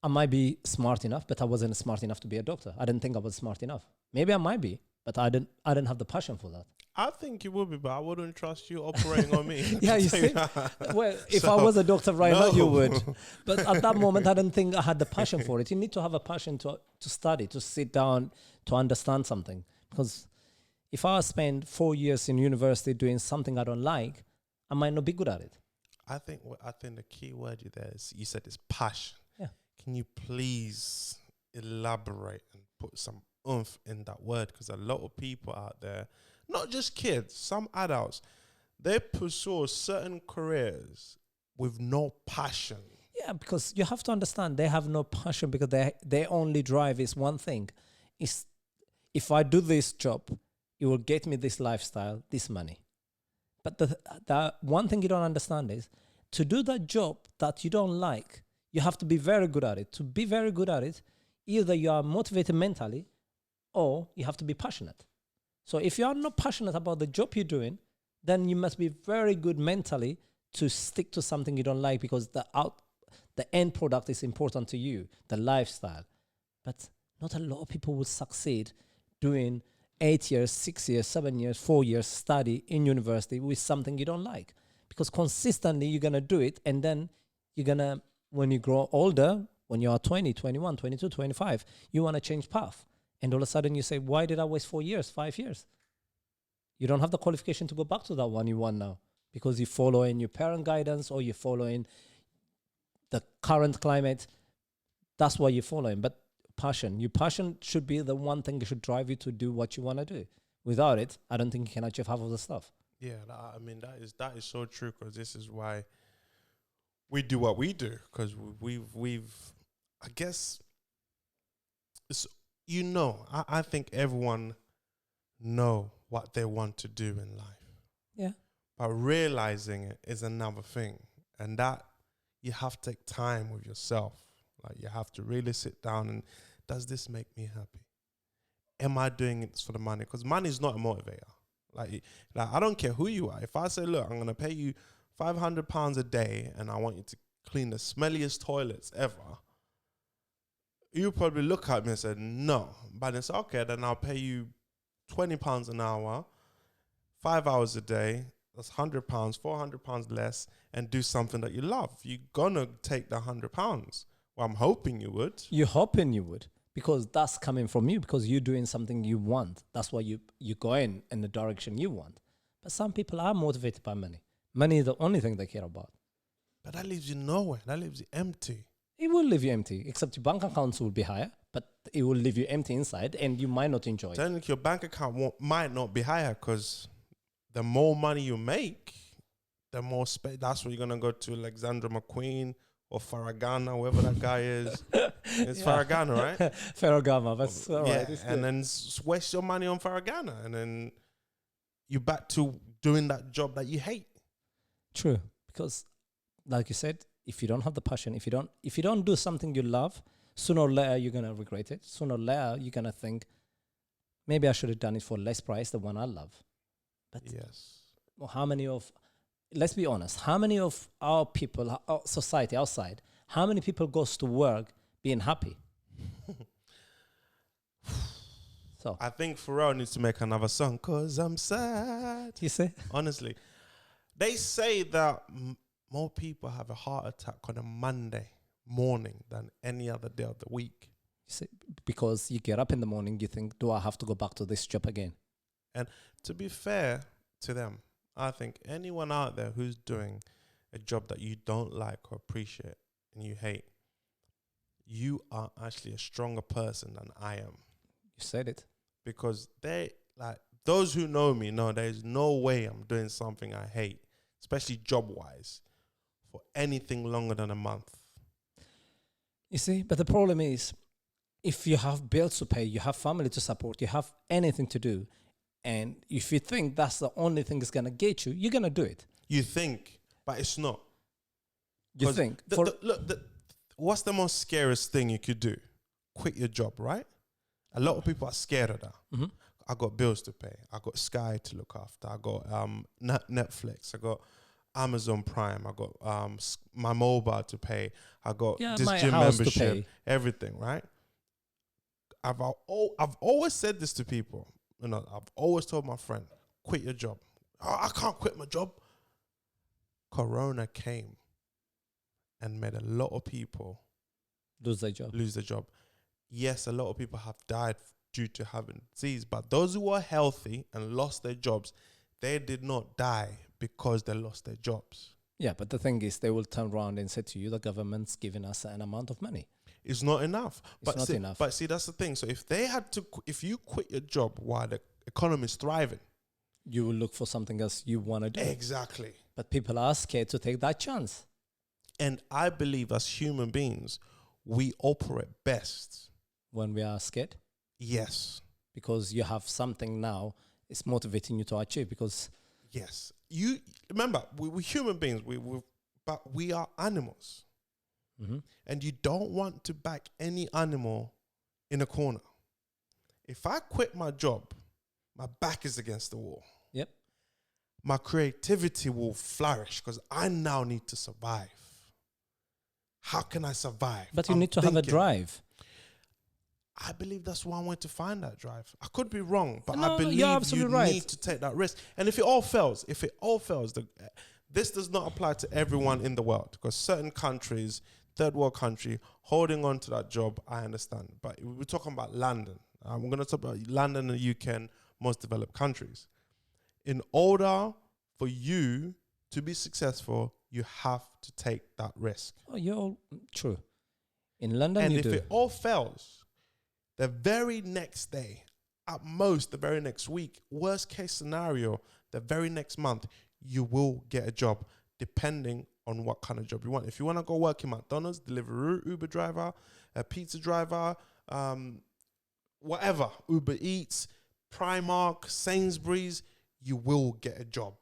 S1: I might be smart enough, but I wasn't smart enough to be a doctor. I didn't think I was smart enough. Maybe I might be, but I didn't have the passion for that.
S2: I think you would be, but I wouldn't trust you operating on me.
S1: Yeah, you see? Well, if I was a doctor right now, you would. But at that moment, I didn't think I had the passion for it. You need to have a passion to study, to sit down, to understand something. Because if I spend 4 years in university doing something I don't like, I might not be good at it.
S2: I think the key word you said is passion.
S1: Yeah.
S2: Can you please elaborate and put some oomph in that word? Because a lot of people out there, not just kids, some adults, they pursue certain careers with no passion.
S1: Yeah, because you have to understand they have no passion because their only drive is one thing. Is if I do this job, it will get me this lifestyle, this money. But the one thing you don't understand is to do that job that you don't like, you have to be very good at it. To be very good at it, either you are motivated mentally or you have to be passionate. So if you are not passionate about the job you're doing, then you must be very good mentally to stick to something you don't like, because the end product is important to you, the lifestyle. But not a lot of people would succeed doing 8 years, 6 years, 7 years, 4 years study in university with something you don't like. Because consistently you're going to do it, and then you're going to, when you grow older, when you are 20, 21, 22, 25, you want to change path. And all of a sudden you say, why did I waste 4 years, 5 years? You don't have the qualification to go back to that one you want now, because you're following your parent guidance or you're following the current climate. That's what you're following. But your passion should be the one thing that should drive you to do what you want to do. Without it, I don't think you can achieve half of the stuff.
S2: Yeah, I mean, that is so true, because this is why we do what we do, because we've I guess it's, I think everyone know what they want to do in life.
S1: Yeah.
S2: But realizing it is another thing. And that you have to take time with yourself. Like, you have to really sit down and, does this make me happy? Am I doing it for the money? Because money is not a motivator. Like I don't care who you are. If I say, look, I'm going to pay you £500 a day and I want you to clean the smelliest toilets ever, you probably look at me and say, no. But it's okay, then I'll pay you £20 an hour, 5 hours a day. That's £100, £400 less, and do something that you love. You're going to take the £100. Well, I'm hoping you would.
S1: You're hoping you would, because that's coming from you, because you're doing something you want. That's why you're going in the direction you want. But some people are motivated by money. Money is the only thing they care about.
S2: But that leaves you nowhere. That leaves you empty.
S1: It will leave you empty, except your bank accounts will be higher, but it will leave you empty inside, and you might not enjoy it.
S2: Then your bank account might not be higher, because the more money you make, the more space. That's where you're going to go to Alexandra McQueen or Faragana, whoever that guy is. It's Faragana, right?
S1: Faragana, that's all right.
S2: And then waste your money on Faragana, and then you're back to doing that job that you hate.
S1: True, because like you said, if you don't have the passion, if you don't do something you love, sooner or later you're gonna regret it. Sooner or later you're gonna think, maybe I should have done it for less price, the one I love. But
S2: yes,
S1: let's be honest, how many of our people, our society outside, how many people goes to work being happy? So
S2: I think Pharrell needs to make another song, 'cause I'm sad.
S1: You see?
S2: Honestly, they say that more people have a heart attack on a Monday morning than any other day of the week.
S1: You see, because you get up in the morning, you think, do I have to go back to this job again?
S2: And to be fair to them, I think anyone out there who's doing a job that you don't like or appreciate and you hate, you are actually a stronger person than I am.
S1: You said it.
S2: Because those who know me know there's no way I'm doing something I hate, especially job-wise, for anything longer than a month.
S1: You see, but the problem is, if you have bills to pay, you have family to support, you have anything to do, and if you think that's the only thing that's going to get you, you're going to do it.
S2: You think, but it's not.
S1: You think.
S2: What's the most scariest thing you could do? Quit your job, right? A lot of people are scared of that.
S1: Mm-hmm.
S2: I got bills to pay. I got Sky to look after. I got Netflix. I got Amazon Prime. I got my mobile to pay. I got this gym membership. Everything, right? I've always said this to people. I've always told my friend, quit your job. Oh, I can't quit my job. Corona came and made a lot of people
S1: lose their job.
S2: Yes, a lot of people have died due to having disease, but those who are healthy and lost their jobs, they did not die because they lost their jobs.
S1: Yeah, but the thing is, they will turn around and say to you, the government's giving us an amount of money.
S2: It's not enough.
S1: It's not enough.
S2: But see, that's the thing. So if you quit your job while the economy is thriving,
S1: you will look for something else you want to do.
S2: Exactly.
S1: But people are scared to take that chance.
S2: And I believe as human beings, we operate best
S1: when we are scared.
S2: Yes.
S1: Because you have something now, it's motivating you to achieve. Because
S2: yes, you remember, we're human beings, but we are animals. Mm-hmm. And you don't want to back any animal in a corner. If I quit my job, my back is against the wall.
S1: Yep.
S2: my creativity will flourish because I now need to survive. How can I survive?
S1: But you need to have a drive.
S2: I believe that's one way to find that drive. I could be wrong, but
S1: No,
S2: I believe you need to take that risk. And if it all fails, this does not apply to everyone in the world, because certain countries, third world country, holding on to that job, I understand. But we're talking about London. I'm going to talk about London and the UK and most developed countries. In order for you to be successful, you have to take that risk.
S1: Oh, you're true. In London,
S2: and
S1: you
S2: if
S1: do.
S2: it all fails, the very next day, at most the very next week, worst case scenario, the very next month, you will get a job, depending on what kind of job you want. If you want to go work in McDonald's, Deliveroo, Uber driver, a pizza driver, whatever, Uber Eats, Primark, Sainsbury's, you will get a job.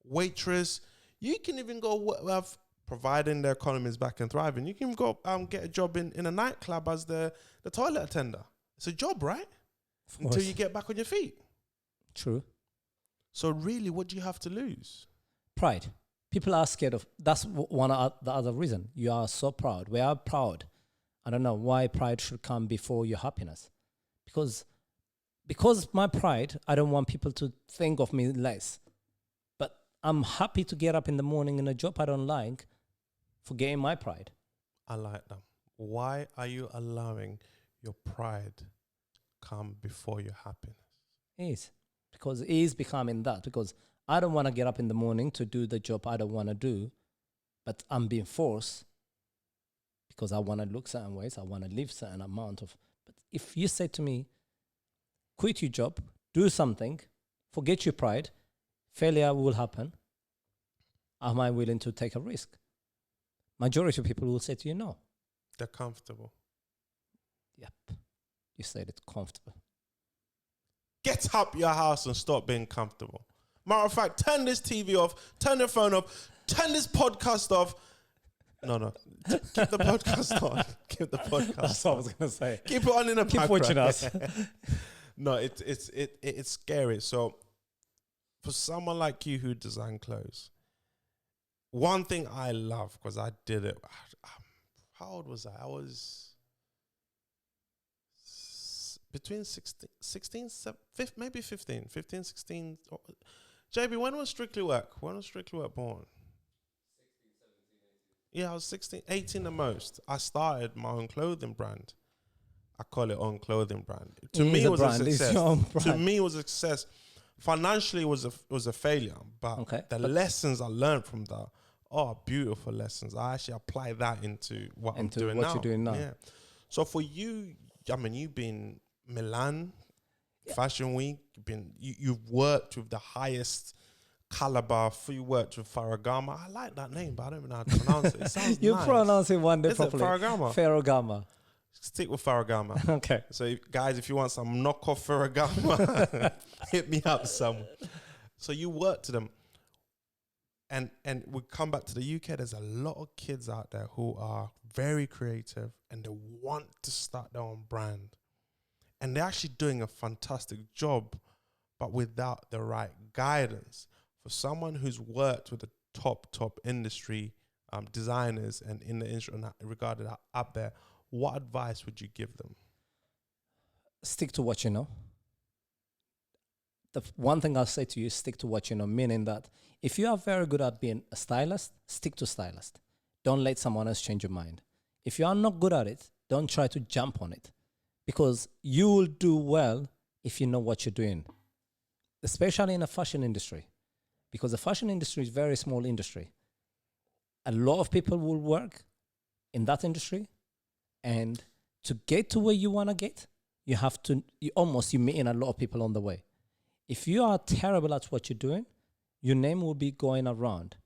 S2: Waitress, you can even go providing the economy is back and thriving. You can go get a job in a nightclub as the toilet attendant. It's a job, right? Until you get back on your feet.
S1: True.
S2: So really, what do you have to lose?
S1: Pride. People are scared of. That's one of the other reason. You are so proud. We are proud. I don't know why pride should come before your happiness. Because my pride, I don't want people to think of me less. But I'm happy to get up in the morning in a job I don't like, forgetting my pride.
S2: I like that. Why are you allowing your pride come before your happiness?
S1: Because it is becoming that. Because I don't want to get up in the morning to do the job I don't want to do, but I'm being forced because I want to look certain ways. I want to live certain amount of. But if you say to me, quit your job, do something, forget your pride, failure will happen, am I willing to take a risk? Majority of people will say to you, no.
S2: They're comfortable.
S1: Yep. You said it, comfortable.
S2: Get up your house and stop being comfortable. Matter of fact, turn this TV off, turn your phone off, turn this podcast off. No. Keep the podcast on. Keep the podcast
S1: That's what I was going to say.
S2: Keep it on in the background.
S1: Keep watching us.
S2: No, it's scary. So for someone like you who design clothes, one thing I love, because I did it. How old was I? I was between 16, maybe 15, 16. JB, when was Strictly Work? When was Strictly Work born?
S3: 16, 17, 18.
S2: Yeah, I was 16, 18 the most. I started my own clothing brand. I call it own clothing brand. To me, it was a success. To me, it was a success. Financially, it was a failure. But the lessons I learned from that are beautiful lessons. I actually apply that into what I'm doing now.
S1: You're doing now.
S2: Yeah. So for you, I mean, you've been Milan, Fashion Week. You've worked with the highest caliber. You worked with Ferragamo. I like that name, but I don't even know how to pronounce it. It sounds
S1: you
S2: nice.
S1: pronounce it one day
S2: Is
S1: properly.
S2: it Ferragamo?
S1: Ferragamo.
S2: Stick with Ferragamo.
S1: Okay.
S2: So guys, if you want some knockoff Ferragamo, hit me up somewhere. So you work to them. And we come back to the UK, there's a lot of kids out there who are very creative and they want to start their own brand. And they're actually doing a fantastic job, but without the right guidance. For someone who's worked with the top industry designers and in the industry and regarded up there, what advice would you give them?
S1: Stick to what you know. The one thing I'll say to you is stick to what you know, meaning that if you are very good at being a stylist, stick to stylist. Don't let someone else change your mind. If you are not good at it, don't try to jump on it, because you will do well if you know what you're doing, especially in the fashion industry, because the fashion industry is a very small industry. A lot of people will work in that industry, and to get to where you want to get, you have to, you're meeting a lot of people on the way. If you are terrible at what you're doing, your name will be going around.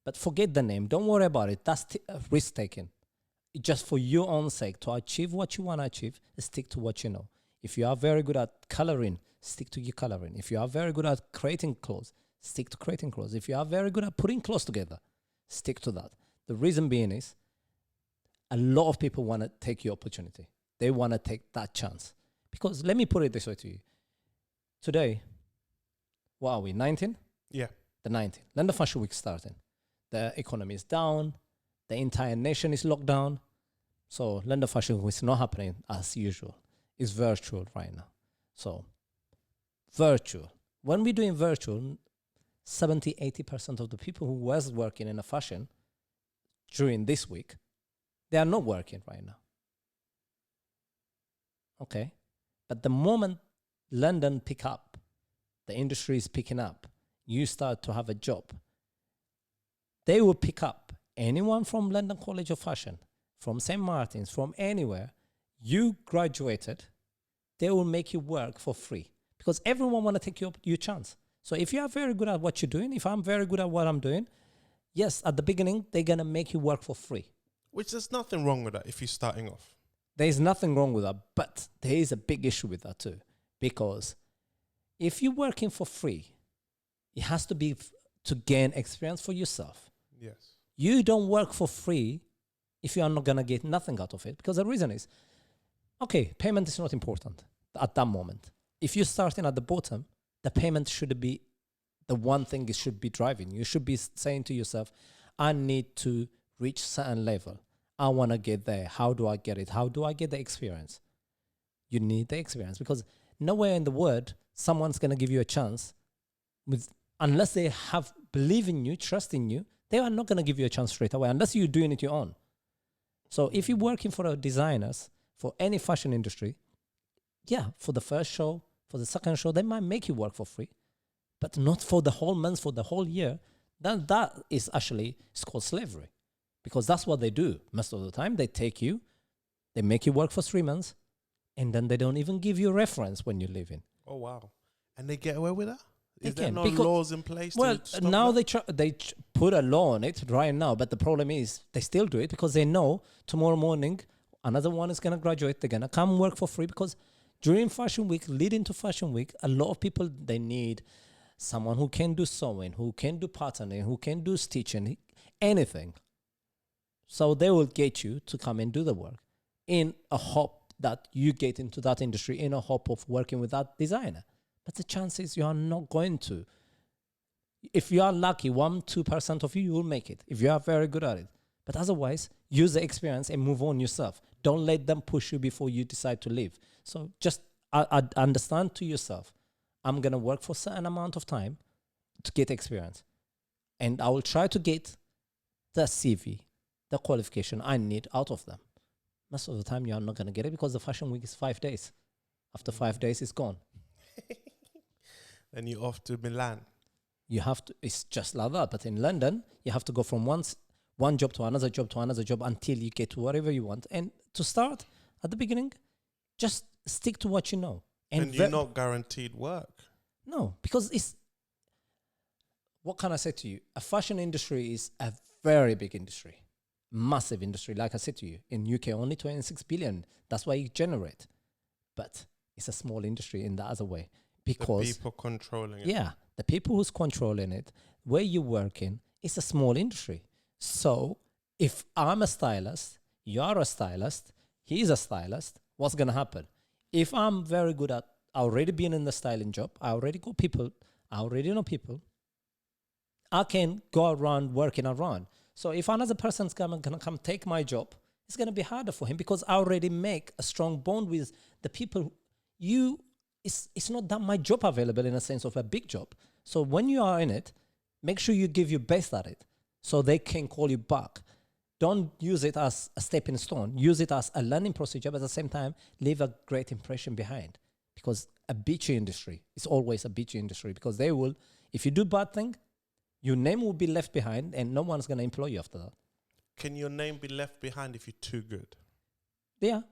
S1: But forget the name. Don't worry about it. That's risk-taking. Just for your own sake, to achieve what you want to achieve, stick to what you know. If you are very good at coloring, stick to your coloring. If you are very good at creating clothes, stick to creating clothes. If you are very good at putting clothes together, stick to that. The reason being is, a lot of people want to take your opportunity. They want to take that chance. Because let me put it this way to you. Today, what are we, 19?
S2: Yeah.
S1: the 19th. London Fashion Week starting. The economy is down. The entire nation is locked down. So London Fashion Week is not happening as usual. It's virtual right now. So virtual. When we're doing virtual, 70-80% of the people who was working in a fashion during this week, they are not working right now. Okay? But the moment London pick up, the industry is picking up, you start to have a job, they will pick up anyone from London College of Fashion, from St. Martin's, from anywhere. You graduated, they will make you work for free because everyone want to take your chance. So if you are very good at what you're doing, if I'm very good at what I'm doing, yes, at the beginning, they're going to make you work for free.
S2: Which there's nothing wrong with that if you're starting off.
S1: There is nothing wrong with that, but there is a big issue with that too. Because if you're working for free, it has to be to gain experience for yourself.
S2: Yes.
S1: You don't work for free if you are not going to get nothing out of it. Because the reason is, okay, payment is not important at that moment. If you're starting at the bottom, the payment should be the one thing it should be driving. You should be saying to yourself, I need to reach certain level. I want to get there. How do I get it? How do I get the experience? You need the experience because nowhere in the world someone's going to give you a chance unless they have believe in you, trust in you. They are not going to give you a chance straight away unless you're doing it your own. So if you're working for designers, for any fashion industry, yeah, for the first show, for the second show, they might make you work for free, but not for the whole month, for the whole year. That is actually, it's called slavery because that's what they do most of the time. They take you, they make you work for 3 months, and then they don't even give you a reference when you're leaving.
S2: Oh, wow. And they get away with that?
S1: Is
S2: there no laws in place?
S1: Well,
S2: to stop
S1: now
S2: that?
S1: they put a law on it right now, but the problem is they still do it because they know tomorrow morning another one is going to graduate. They're going to come work for free because during Fashion Week, leading to Fashion Week, a lot of people, they need someone who can do sewing, who can do patterning, who can do stitching, anything. So they will get you to come and do the work in a hope that you get into that industry, in a hope of working with that designer. But the chances you are not going to. If you are lucky, 1-2% of you will make it, if you are very good at it. But otherwise, use the experience and move on yourself. Don't let them push you before you decide to leave. So just understand to yourself, I'm going to work for a certain amount of time to get experience. And I will try to get the CV, the qualification I need out of them. Most of the time, you're not going to get it because the Fashion Week is 5 days. After 5 days, it's gone.
S2: Then you're off to Milan.
S1: You have to, it's just like that. But in London, you have to go from one job to another job to another job until you get to whatever you want. And to start at the beginning, just stick to what you know.
S2: And you're not guaranteed work.
S1: No, because it's, what can I say to you? A fashion industry is a very big industry, massive industry. Like I said to you, in UK, only 26 billion. That's why you generate. But it's a small industry in the other way. Because
S2: the people controlling it.
S1: Yeah, the people who's controlling it, where you're working, it's a small industry. So if I'm a stylist, you're a stylist, he's a stylist, what's going to happen? If I'm very good at already being in the styling job, I already got people, I already know people, I can go around working around. So if another person's going to come take my job, it's going to be harder for him because I already make a strong bond with the people. It's not that my job available in a sense of a big job. So when you are in it, make sure you give your best at it so they can call you back. Don't use it as a stepping stone. Use it as a learning procedure, but at the same time, leave a great impression behind. Because a beachy industry is always a beachy industry because they will, if you do bad thing, your name will be left behind and no one's going to employ you after that.
S2: Can your name be left behind if you're too good?
S1: Yeah.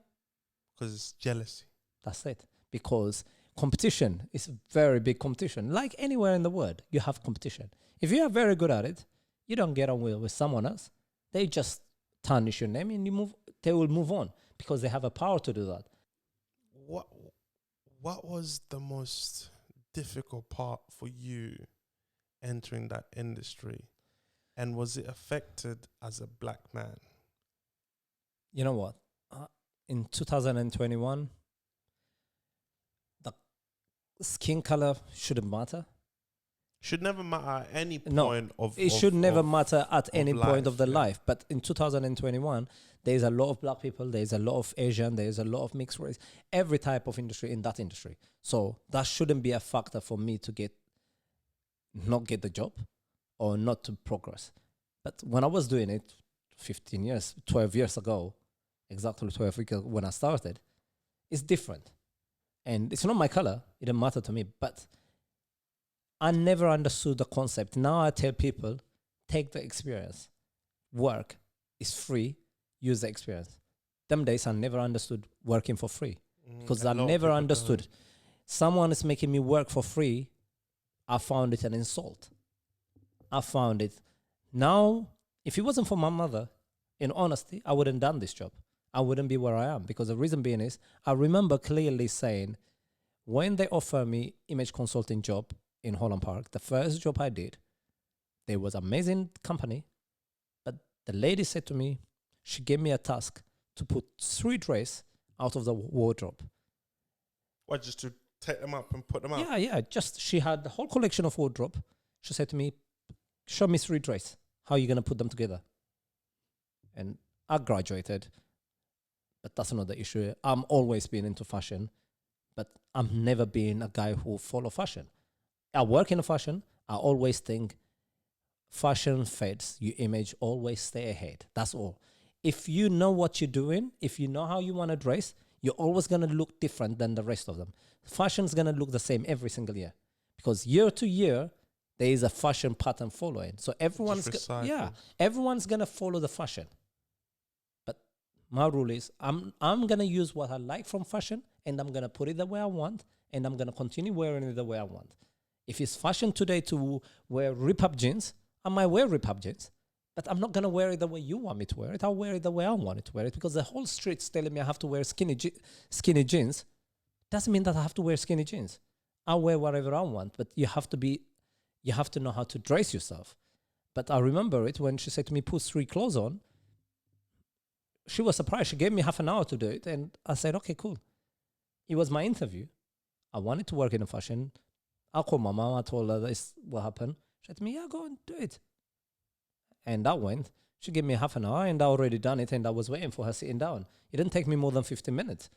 S2: Because it's jealousy.
S1: That's it. Because competition is a very big competition. Like anywhere in the world, you have competition. If you are very good at it, you don't get on with someone else. They just tarnish your name and they will move on because they have a power to do that.
S2: What was the most difficult part for you entering that industry? And was it affected as a black man?
S1: You know what? In 2021, the skin color shouldn't matter.
S2: should never matter at any
S1: No,
S2: point of
S1: it should never matter at any point
S2: life,
S1: of the
S2: yeah.
S1: life. But in 2021, there's a lot of black people, there's a lot of Asian, there's a lot of mixed race, every type of industry in that industry. So that shouldn't be a factor for me to not get the job or not to progress. But when I was doing it 12 years ago, exactly 12 years ago when I started, it's different. And it's not my color, it didn't matter to me, but I never understood the concept. Now I tell people, take the experience. Work is free, use the experience. Them days I never understood working for free because I never understood. Someone is making me work for free. I found it an insult. I found it. Now, if it wasn't for my mother, in honesty, I wouldn't done this job. I wouldn't be where I am because the reason being is I remember clearly saying when they offered me image consulting job in Holland Park, the first job I did, there was amazing company, but the lady said to me, she gave me a task to put 3 dresses out of the wardrobe.
S2: What, just to take them up and put them out?
S1: Yeah. Just she had the whole collection of wardrobe. She said to me, show me 3 dresses. How are you going to put them together? And I graduated, but that's not the issue. I'm always been into fashion, but I'm never been a guy who follow fashion. I work in fashion. I always think fashion fades. Your image always stay ahead. That's all. If you know what you're doing, if you know how you want to dress, you're always going to look different than the rest of them. Fashion's going to look the same every single year because year to year, there is a fashion pattern following. So everyone's everyone's going to follow the fashion. But my rule is I'm going to use what I like from fashion and I'm going to put it the way I want and I'm going to continue wearing it the way I want. If it's fashion today to wear rip-up jeans, I might wear rip-up jeans, but I'm not going to wear it the way you want me to wear it. I'll wear it the way I want it to wear it because the whole street's telling me I have to wear skinny jeans. Doesn't mean that I have to wear skinny jeans. I'll wear whatever I want, but you have to know how to dress yourself. But I remember it when she said to me, put 3 clothes on. She was surprised. She gave me half an hour to do it. And I said, okay, cool. It was my interview. I wanted to work in fashion. I called my mom. I told her this what happened. She said to me, yeah, go and do it. And I went. She gave me half an hour and I already done it. And I was waiting for her sitting down. It didn't take me more than 15 minutes.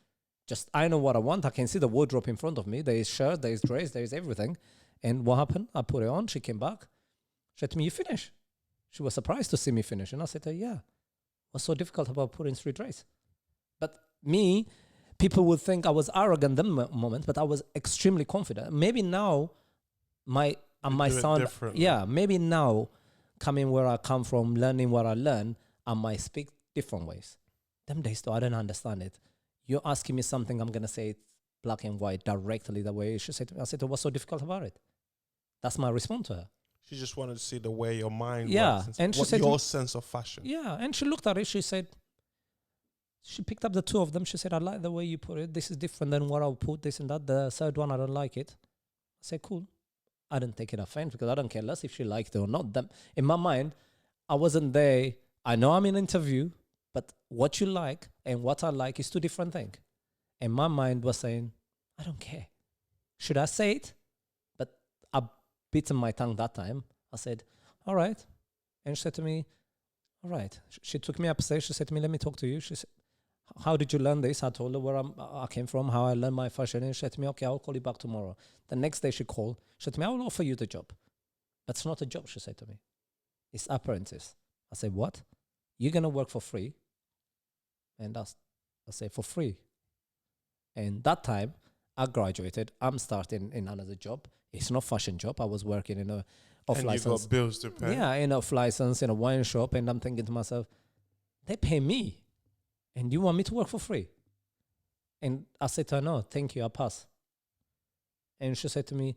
S1: Just, I know what I want. I can see the wardrobe in front of me. There is shirt, there is dress, there is everything. And what happened? I put it on. She came back. She said to me, you finish? She was surprised to see me finish. And I said to her, yeah. What's so difficult about putting 3 dresses? But me, people would think I was arrogant that moment, but I was extremely confident. Maybe now my sound, maybe now coming where I come from, learning what I learn, I might speak different ways. Them days though, I don't understand it. You're asking me something, I'm going to say it black and white directly the way she said to me. I said, what's so difficult about it? That's my response to her.
S2: She just wanted to see the way your mind works.
S1: And she said
S2: your sense of fashion.
S1: Yeah, and she looked at it. She said, she picked up the 2 of them. She said, I like the way you put it. This is different than what I'll put, this and that. The third one, I don't like it. I said, cool. I didn't take it offense because I don't care less if she liked it or not. In my mind, I wasn't there. I know I'm in an interview, but what you like and what I like is 2 different things. And my mind was saying, I don't care. Should I say it? But I bitten my tongue that time. I said, all right. And she said to me, all right. She took me upstairs. She said to me, let me talk to you. She said, how did you learn this? I told her where I came from, how I learned my fashion. And she said to me, okay, I'll call you back tomorrow. The next day she called. She said to me, I will offer you the job. That's not a job, she said to me. It's apprentice. I said, what? You're going to work for free? And I said, for free. And that time, I graduated. I'm starting in another job. It's not fashion job. I was working in a off license.
S2: And you got bills to pay.
S1: Yeah, in off license, in a wine shop. And I'm thinking to myself, they pay me. And you want me to work for free? And I said to her, no, thank you, I'll pass. And she said to me,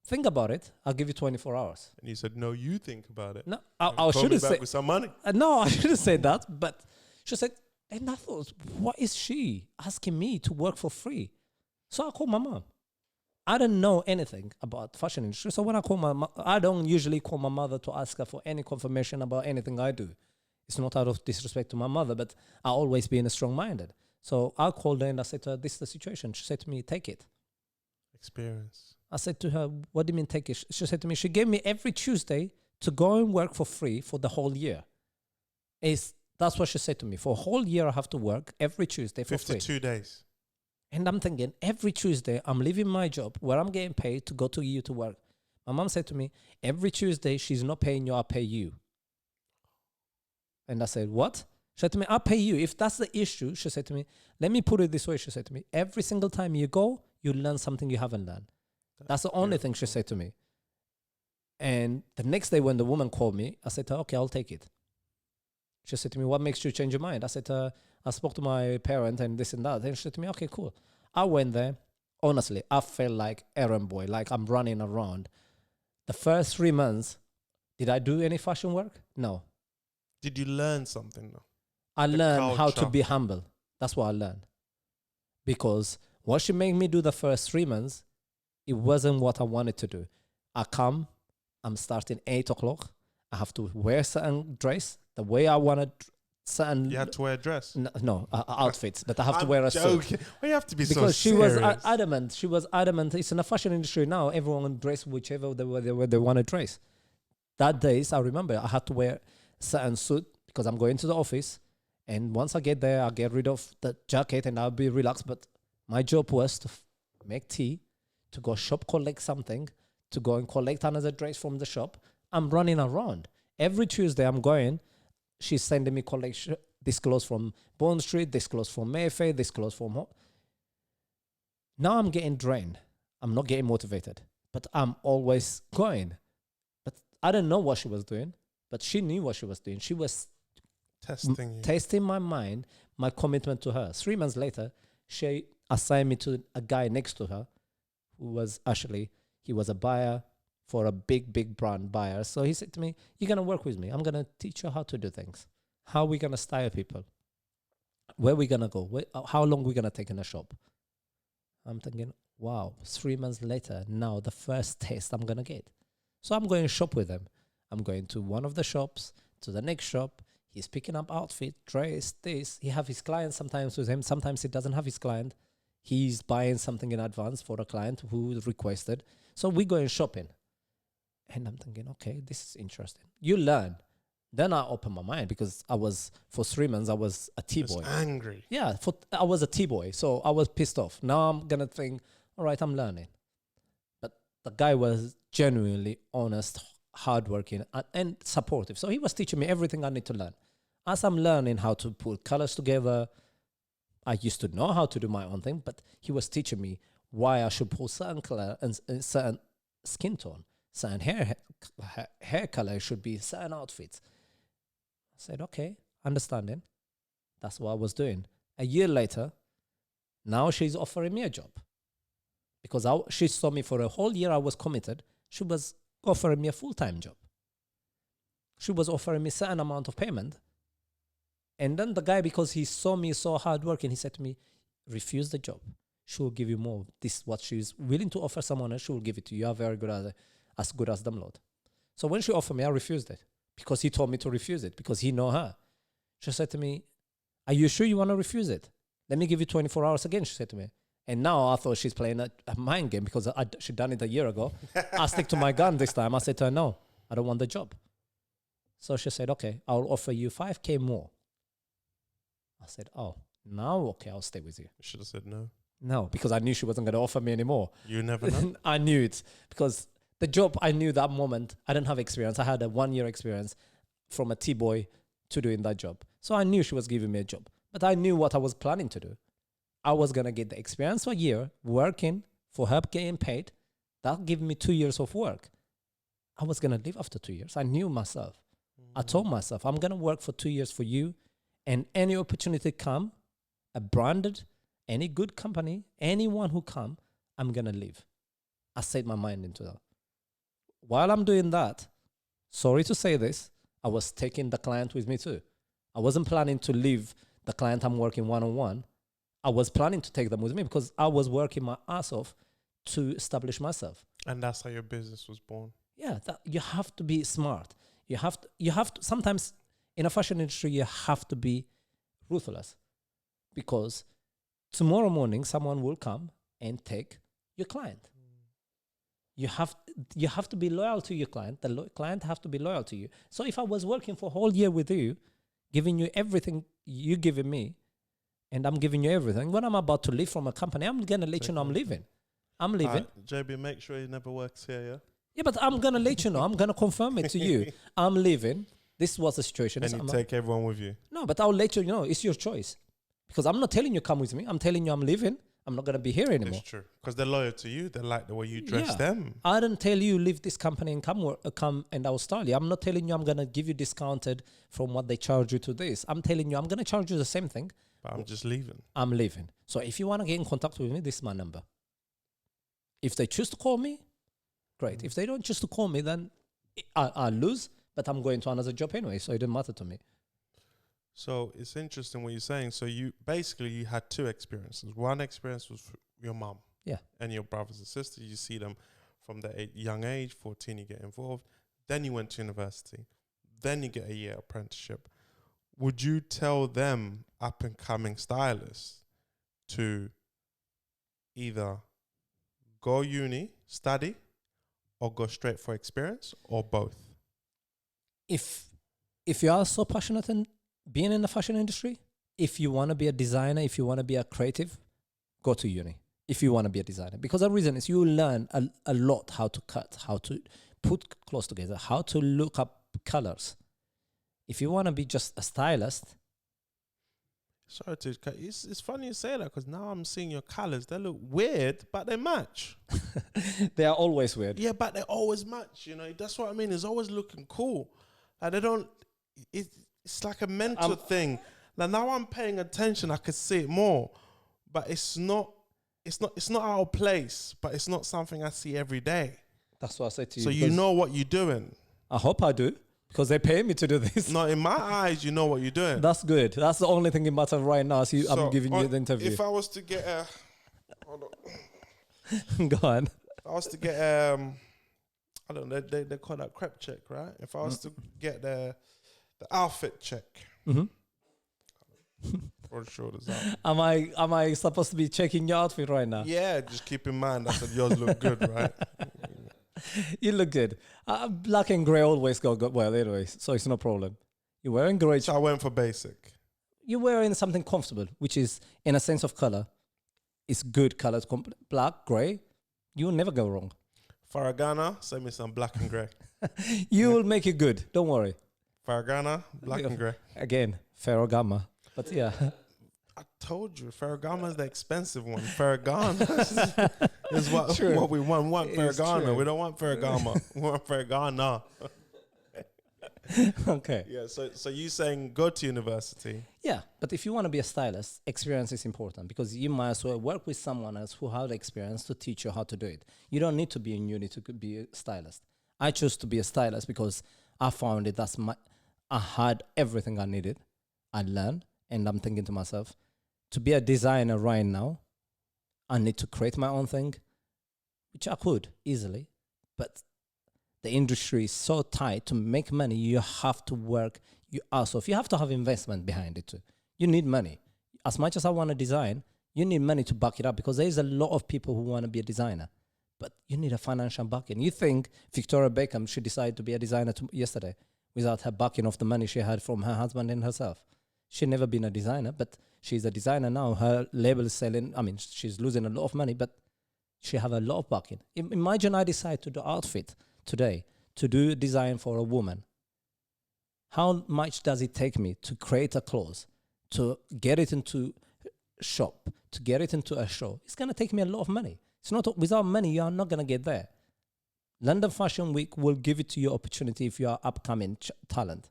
S1: think about it. I'll give you 24 hours.
S2: And you said, no, you think about it.
S1: No, I should have said
S2: with some money.
S1: No, I should have said that. But she said, and I thought, what is she asking me to work for free? So I called my mom. I didn't know anything about fashion industry. So when I call my mom, I don't usually call my mother to ask her for any confirmation about anything I do. It's not out of disrespect to my mother, but I always been strong-minded. So I called her and I said to her, this is the situation. She said to me, take it.
S2: Experience.
S1: I said to her, what do you mean take it? She said to me, she gave me every Tuesday to go and work for free for the whole year. That's what she said to me. For a whole year, I have to work every Tuesday for free.
S2: 52 days.
S1: And I'm thinking, every Tuesday, I'm leaving my job where I'm getting paid to go to you to work. My mom said to me, every Tuesday, she's not paying you, I'll pay you. And I said, what? She said to me, I'll pay you. If that's the issue, she said to me, let me put it this way. She said to me, every single time you go, you learn something you haven't learned. That's the only thing she said to me. And the next day when the woman called me, I said to her, okay, I'll take it. She said to me, what makes you change your mind? I said to her, I spoke to my parent and this and that. And she said to me, okay, cool. I went there. Honestly, I felt like errand boy, like I'm running around. The first 3 months, did I do any fashion work? No.
S2: Did you learn something though?
S1: I learned how to be humble. That's what I learned. Because what she made me do the first 3 months, it wasn't what I wanted to do. I'm starting 8 o'clock. I have to wear certain dress the way I wanted. Certain.
S2: You had to wear a dress?
S1: No, outfits, but I have to wear a suit.
S2: Well, you have to be
S1: because
S2: so
S1: she was
S2: serious.
S1: adamant. She was adamant. It's in the fashion industry now. Everyone dress whichever they want to dress. That days, I remember I had to wear certain suit because I'm going to the office. And once I get there, I'll get rid of the jacket and I'll be relaxed. But my job was to make tea, to go shop, collect something, to go and collect another dress from the shop. I'm running around. Every Tuesday I'm going, she's sending me collection, this clothes from Bond Street, this clothes from Mayfair, this clothes from... Now I'm getting drained. I'm not getting motivated, but I'm always going. But I don't know what she was doing, but she knew what she was doing. She was testing my mind, my commitment to her. 3 months later, she assigned me to a guy next to her who was actually, he was a buyer for a big brand buyer. So he said to me, you're going to work with me. I'm going to teach you how to do things. How we going to style people. Where we going to go. How long we going to take in a shop. I'm thinking, wow, 3 months later, now the first taste I'm going to get. So I'm going to shop with him. I'm going to one of the shops, to the next shop. He's picking up outfit, dress, this. He have his client sometimes with him. Sometimes he doesn't have his client. He's buying something in advance for a client who requested. So we going shopping. And I'm thinking, okay, this is interesting. You learn. Then I open my mind because for 3 months, I was a T-boy.
S2: Angry.
S1: Yeah, I was a T-boy. So I was pissed off. Now I'm going to think, all right, I'm learning. But the guy was genuinely honest, hardworking, and supportive. So he was teaching me everything I need to learn. As I'm learning how to put colors together, I used to know how to do my own thing, but he was teaching me why I should put certain color and certain skin tone. Certain hair color should be certain outfits. I said, okay, understanding. That's what I was doing. A year later, now she's offering me a job. Because she saw me for a whole year, I was committed. She was offering me a full-time job. She was offering me a certain amount of payment. And then the guy, because he saw me so hardworking, he said to me, refuse the job. She will give you more. This is what she's willing to offer someone else. She will give it to you. You are very good at it. As good as them, Lord. So when she offered me, I refused it because he told me to refuse it because he know her. She said to me, are you sure you want to refuse it? Let me give you 24 hours again, she said to me. And now I thought she's playing a mind game because she done it a year ago. I stick to my gun this time. I said to her, no, I don't want the job. So she said, okay, I'll offer you 5K more. I said, oh, now, okay, I'll stay with you.
S2: You should have said no.
S1: No, because I knew she wasn't going to offer me anymore.
S2: You never know.
S1: I knew it because the job, I knew that moment, I didn't have experience. I had a 1 year experience from a T-boy to doing that job. So I knew she was giving me a job. But I knew what I was planning to do. I was going to get the experience for a year, working for her, getting paid. That gave me 2 years of work. I was going to leave after 2 years. I knew myself. I told myself, I'm going to work for 2 years for you. And any opportunity come, a branded, any good company, anyone who come, I'm going to leave. I set my mind into that. While I'm doing that, sorry to say this, I was taking the client with me too. I wasn't planning to leave the client I'm working one-on-one. I was planning to take them with me because I was working my ass off to establish myself.
S2: And that's how your business was born.
S1: Yeah, you have to be smart. You have to, sometimes in a fashion industry, you have to be ruthless because tomorrow morning, someone will come and take your client. you have to be loyal to your client. The client have to be loyal to you. So if I was working for a whole year with you, giving you everything you giving me, and I'm giving you everything, when I'm about to leave from a company, I'm gonna let you know I'm leaving. I'm leaving.
S2: JB, make sure he never works here, yeah?
S1: Yeah, but I'm gonna let you know. I'm gonna confirm it to you. I'm leaving. This was the situation.
S2: And you take everyone with you.
S1: No, but I'll let you know. It's your choice. Because I'm not telling you come with me. I'm telling you I'm leaving. I'm not going to be here anymore.
S2: It's true. Because they're loyal to you. They like the way you dress them.
S1: I don't tell you leave this company and come and I'll style you. I'm not telling you I'm going to give you discounted from what they charge you to this. I'm telling you I'm going to charge you the same thing.
S2: But I'm just leaving.
S1: I'm leaving. So if you want to get in contact with me, this is my number. If they choose to call me, great. If they don't choose to call me, then I'll lose. But I'm going to another job anyway, so it doesn't matter to me.
S2: So it's interesting what you're saying. So you had two experiences. One experience was your mom, and your brothers and sisters. You see them from the young age, 14, you get involved. Then you went to university. Then you get a year apprenticeship. Would you tell them, up and coming stylists, to either go uni, study, or go straight for experience, or both?
S1: If you are so passionate in being in the fashion industry, if you want to be a designer, if you want to be a creative, go to uni. If you want to be a designer, because the reason is you learn a lot how to cut, how to put clothes together, how to look up colors. If you want to be just a stylist,
S2: sorry to cut. It's funny you say that because now I'm seeing your colors. They look weird, but they match.
S1: They are always weird.
S2: Yeah, but they always match. You know, that's what I mean. It's always looking cool. Like they don't. It's like a mental thing. Like now I'm paying attention. I could see it more, but it's not out of place. But it's not something I see every day.
S1: That's what I say to you.
S2: So you know what you're doing.
S1: I hope I do. Because they pay me to do this.
S2: No, in my eyes, you know what you're doing.
S1: That's good. That's the only thing that matters right now. So I'm giving you the interview.
S2: If I was to get a... Hold
S1: on. Go on.
S2: If I was to get... I don't know, they call that crepe check, right? If I was to get the outfit check. For shoulders out.
S1: Am I supposed to be checking your outfit right now?
S2: Yeah, just keep in mind I said yours look good, right?
S1: You look good. Black and grey always go well anyways, so it's no problem. You're wearing grey.
S2: So I went for basic.
S1: You're wearing something comfortable, which is, in a sense of color, it's good colors. Black, grey, you'll never go wrong.
S2: Faragana, send me some black and grey.
S1: You will make it good. Don't worry.
S2: Faragana, black and grey.
S1: Again, Ferragamo. But yeah.
S2: I told you, Ferragamo is the expensive one. Faragana is what we want. We want Ferragamo. We don't want Ferragamo. We want Ferragana.
S1: Okay.
S2: Yeah, so you saying go to university.
S1: Yeah, but if you want to be a stylist, experience is important because you might as well work with someone else who has experience to teach you how to do it. You don't need to be in uni to be a stylist. I chose to be a stylist because I found it. I had everything I needed. I learned, and I'm thinking to myself, to be a designer right now, I need to create my own thing, which I could easily, but the industry is so tight. To make money, you have to work your ass off. You have to have investment behind it too. You need money. As much as I want to design, you need money to back it up because there's a lot of people who want to be a designer, but you need a financial backing. You think Victoria Beckham should decide to be a designer yesterday without her backing of the money she had from her husband and herself? She'd never been a designer, but she's a designer now. Her label is selling. I mean, she's losing a lot of money, but she have a lot of backing. Imagine I decide to do outfit today, to do design for a woman. How much does it take me to create a clothes, to get it into shop, to get it into a show? It's going to take me a lot of money. It's not without money, you are not going to get there. London Fashion Week will give it to you opportunity if you are upcoming talent.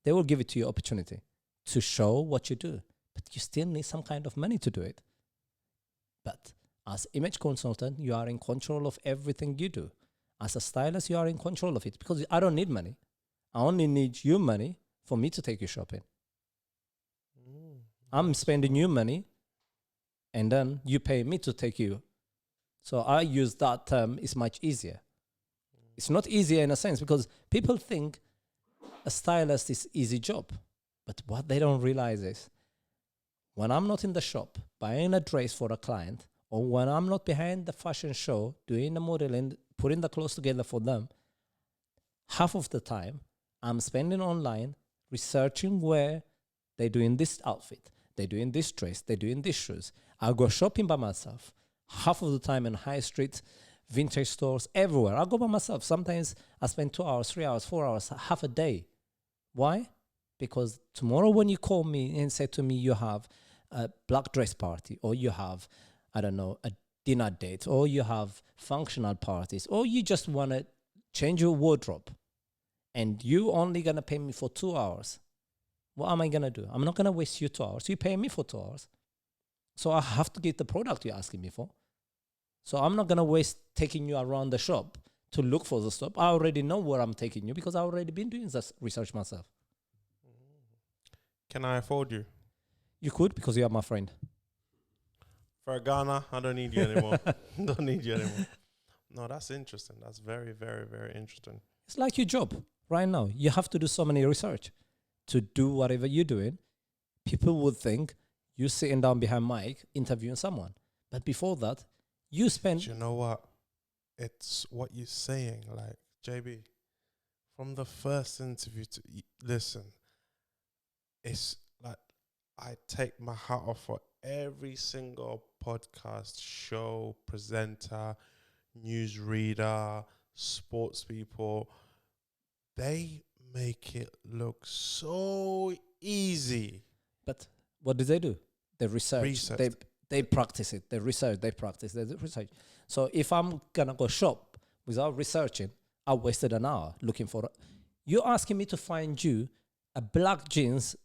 S1: They will give it to you opportunity to show what you do, but you still need some kind of money to do it. But as image consultant, you are in control of everything you do. As a stylist, you are in control of it because I don't need money. I only need your money for me to take you shopping. I'm spending your money and then you pay me to take you. So I use that term, it's much easier. It's not easier in a sense because people think a stylist is easy job. But what they don't realize is when I'm not in the shop buying a dress for a client or when I'm not behind the fashion show, doing the modeling, putting the clothes together for them, half of the time I'm spending online researching where they're doing this outfit, they're doing this dress, they're doing these shoes. I'll go shopping by myself. Half of the time in high street, vintage stores, everywhere. I'll go by myself. Sometimes I spend 2 hours, 3 hours, 4 hours, half a day. Why? Because tomorrow when you call me and say to me you have a black dress party, or you have, I don't know, a dinner date, or you have functional parties, or you just want to change your wardrobe, and you only going to pay me for 2 hours, what am I going to do? I'm not going to waste you 2 hours. You pay me for 2 hours. So I have to get the product you're asking me for. So I'm not going to waste taking you around the shop to look for the stuff. I already know where I'm taking you because I've already been doing this research myself.
S2: Can I afford you?
S1: You could, because you are my friend.
S2: For Ghana, I don't need you anymore. Don't need you anymore. No, that's interesting. That's very, very, very interesting.
S1: It's like your job right now. You have to do so many research to do whatever you're doing. People would think you're sitting down behind mic interviewing someone. But before that, you spend...
S2: Do you know what? It's what you're saying. Like, JB, from the first interview to... Listen, it's like I take my hat off for every single podcast, show, presenter, newsreader, sports people. They make it look so easy.
S1: But what do? They research. They practice it. They research. They practice. They research. So if I'm going to go shop without researching, I wasted an hour looking for it. You're asking me to find you a black jeans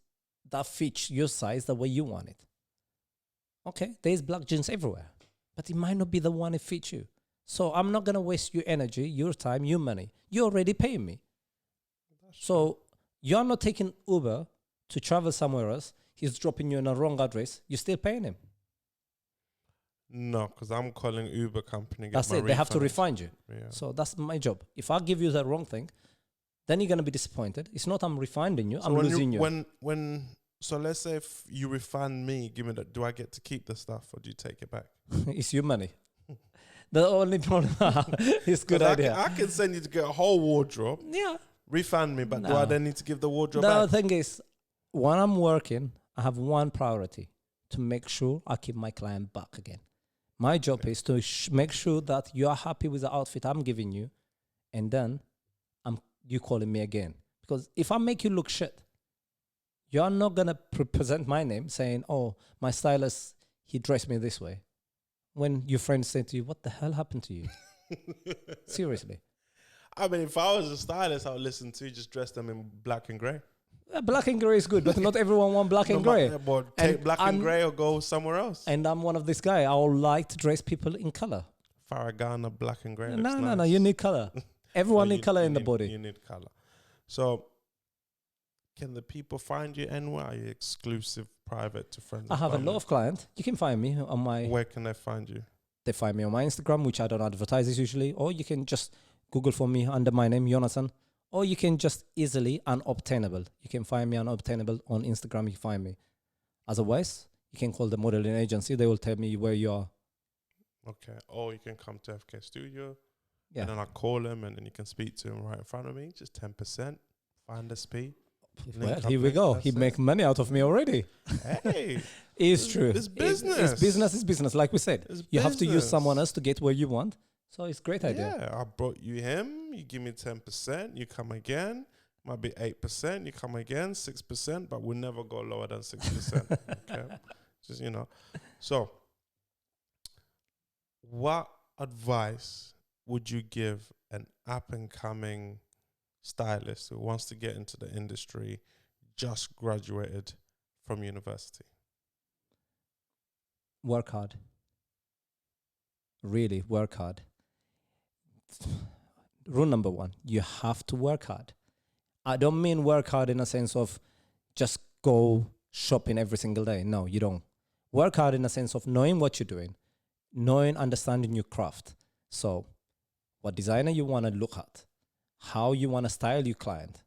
S1: that fits your size the way you want it. Okay, there's black jeans everywhere, but it might not be the one that fits you. So I'm not going to waste your energy, your time, your money. You already paying me. So you're not taking Uber to travel somewhere else. He's dropping you in a wrong address. You're still paying him.
S2: No, because I'm calling Uber company.
S1: That's it. They have to refund you.
S2: Yeah.
S1: So that's my job. If I give you the wrong thing, then you're going to be disappointed. It's not I'm refunding you. So I'm losing you.
S2: So let's say if you refund me, give me that. Do I get to keep the stuff or do you take it back?
S1: It's your money. The only problem is good idea.
S2: I can send you to get a whole wardrobe.
S1: Yeah.
S2: Refund me, but do I then need to give the wardrobe
S1: back?
S2: The
S1: thing is, when I'm working, I have one priority, to make sure I keep my client back again. My job is to make sure that you are happy with the outfit I'm giving you, and then you calling me again. Because if I make you look shit, you're not going to present my name saying, oh, my stylist, he dressed me this way. When your friends say to you, what the hell happened to you? Seriously.
S2: I mean, if I was a stylist, I would listen to you, just dress them in black and grey.
S1: Black and grey is good, but not everyone want black and grey.
S2: But take black and grey or go somewhere else.
S1: And I'm one of this guy. I would like to dress people in color.
S2: Faragana, black and grey.
S1: No. You need color. Everyone need color in the body.
S2: You need color. So, can the people find you anywhere? Are you exclusive, private to friends?
S1: I have a lot of clients. You can find me on my...
S2: Where can they find you?
S1: They find me on my Instagram, which I don't advertise usually, or you can just Google for me under my name, Jonathan, or you can just easily Unobtainable. You can find me Unobtainable on Instagram. You find me. Otherwise, you can call the modeling agency. They will tell me where you are.
S2: Okay. Or you can come to FK Studio.
S1: Yeah.
S2: And then I call him, and then you can speak to him right in front of me. Just 10%. Find the speed.
S1: Well, here we go. He make money out of me already.
S2: Hey.
S1: It's true.
S2: It's business.
S1: It's business is business. Like we said, you have to use someone else to get where you want. So it's a great idea.
S2: Yeah, I brought you him. You give me 10%. You come again. Might be 8%. You come again, 6%. But we'll never go lower than 6%. Okay. Just, So, what advice would you give an up-and-coming stylist who wants to get into the industry, just graduated from university?
S1: Work hard. Really work hard. Rule number one, you have to work hard. I don't mean work hard in a sense of just go shopping every single day. No, you don't. Work hard in a sense of knowing what you're doing, understanding your craft. So what designer you want to look at, how you want to style your client,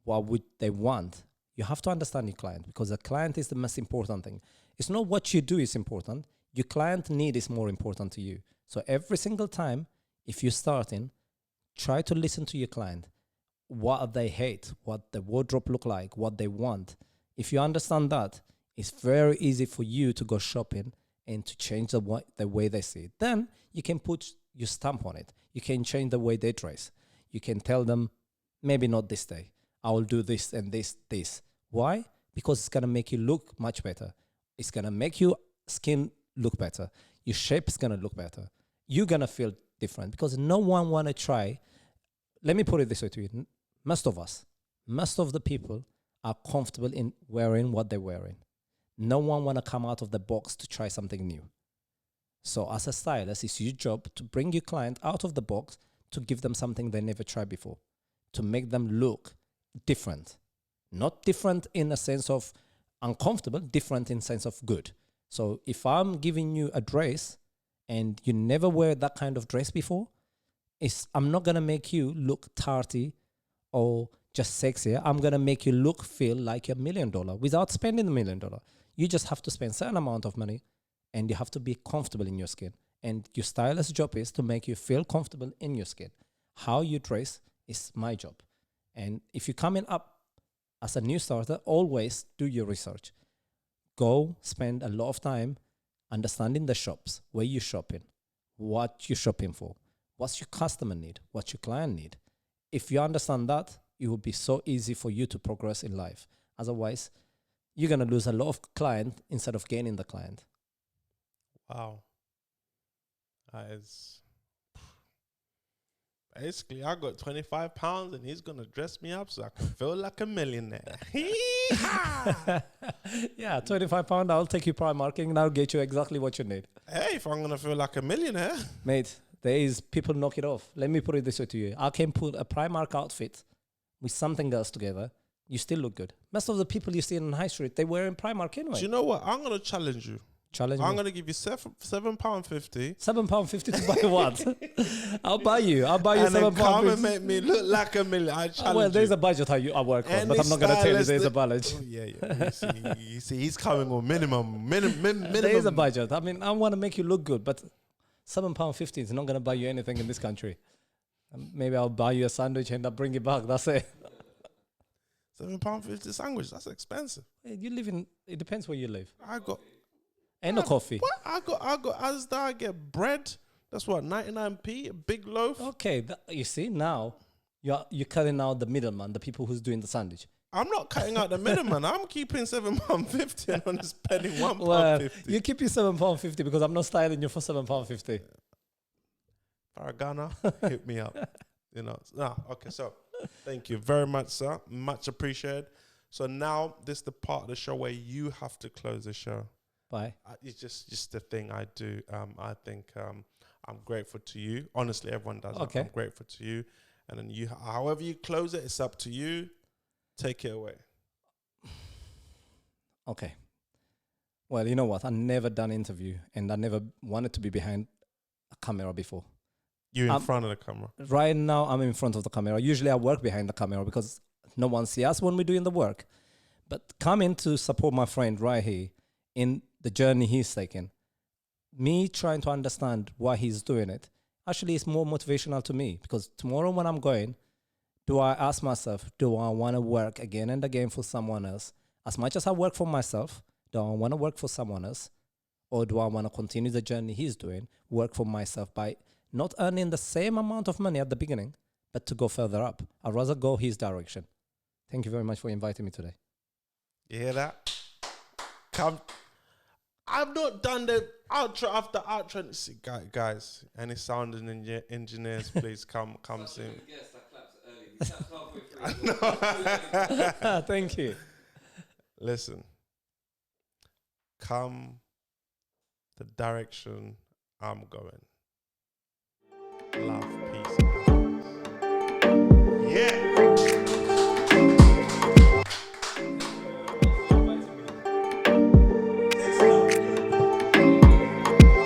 S1: what would they want. You have to understand your client, because the client is the most important thing. It's not what you do is important. Your client need is more important to you. So every single time, if you're starting, try to listen to your client. What they hate, what the wardrobe look like, what they want. If you understand that, it's very easy for you to go shopping and to change the way they see it. Then you can put your stamp on it. You can change the way they dress. You can tell them, maybe not this day. I will do this and this. Why? Because it's going to make you look much better. It's going to make your skin look better. Your shape is going to look better. You're going to feel different because no one want to try. Let me put it this way to you. Most of the people are comfortable in wearing what they're wearing. No one want to come out of the box to try something new. So as a stylist, it's your job to bring your client out of the box, to give them something they never tried before, to make them look different. Not different in a sense of uncomfortable, different in sense of good. So if I'm giving you a dress and you never wear that kind of dress before, I'm not going to make you look tarty or just sexier. I'm going to make you feel like $1 million without spending $1 million. You just have to spend a certain amount of money and you have to be comfortable in your skin. And your stylist's job is to make you feel comfortable in your skin. How you dress is my job. And if you're coming up as a new starter, always do your research. Go spend a lot of time understanding the shops, where you're shopping, what you're shopping for, what's your customer need, what's your client need. If you understand that, it will be so easy for you to progress in life. Otherwise, you're going to lose a lot of client instead of gaining the client.
S2: Wow. That is... Basically, I got £25 and he's going to dress me up so I can feel like a millionaire.
S1: Yeah, £25, I'll take you Primark and I'll get you exactly what you need.
S2: Hey, if I'm going to feel like a millionaire.
S1: Mate, there is people knock it off. Let me put it this way to you. I can put a Primark outfit with something else together. You still look good. Most of the people you see in the high street, they wear in Primark anyway.
S2: Do you know what? I'm going to challenge you. I'm going to give you £7.50.
S1: £7.50 to buy what? I'll buy you £7.50.
S2: Come and make me look like a million. I challenge
S1: well, there's
S2: you.
S1: a budget I work on, but I'm not going to tell you there's a budget.
S2: Oh, yeah. You see, he's coming with minimum.
S1: There is a budget. I mean, I want to make you look good, but £7.50 is not going to buy you anything in this country. Maybe I'll buy you a sandwich and I'll bring it back. That's it.
S2: £7.50 sandwich. That's expensive.
S1: You live in. It depends where you live.
S2: I got.
S1: And no coffee.
S2: What? I got. As I get bread. That's what 99p, a big loaf.
S1: Okay, you see now, you're cutting out the middleman, the people who's doing the sandwich.
S2: I'm not cutting out the middleman. I'm keeping £7.50 and I'm spending £1.50.
S1: Well, you keep your £7.50 because I'm not styling you for £7.50.
S2: Paragana, hit me up. Okay. So, thank you very much, sir. Much appreciated. So now this is the part of the show where you have to close the show.
S1: Bye.
S2: It's just the thing I do. I think I'm grateful to you. Honestly, everyone does.
S1: Okay.
S2: I'm grateful to you. And then you, however you close it, it's up to you. Take it away.
S1: Okay. Well, you know what? I never done interview and I never wanted to be behind a camera before.
S2: You're in front of the camera.
S1: Right now, I'm in front of the camera. Usually I work behind the camera because no one sees us when we're doing the work. But coming to support my friend right here in the journey he's taking, me trying to understand why he's doing it, actually is more motivational to me because tomorrow when I'm going, do I ask myself, do I want to work again and again for someone else? As much as I work for myself, do I want to work for someone else? Or do I want to continue the journey he's doing, work for myself by not earning the same amount of money at the beginning, but to go further up? I'd rather go his direction. Thank you very much for inviting me today.
S2: You hear that? Come. I've not done the outro after outro. See, guys, any sound engineers, please come soon.
S1: Thank you.
S2: Listen, come the direction I'm going. Love.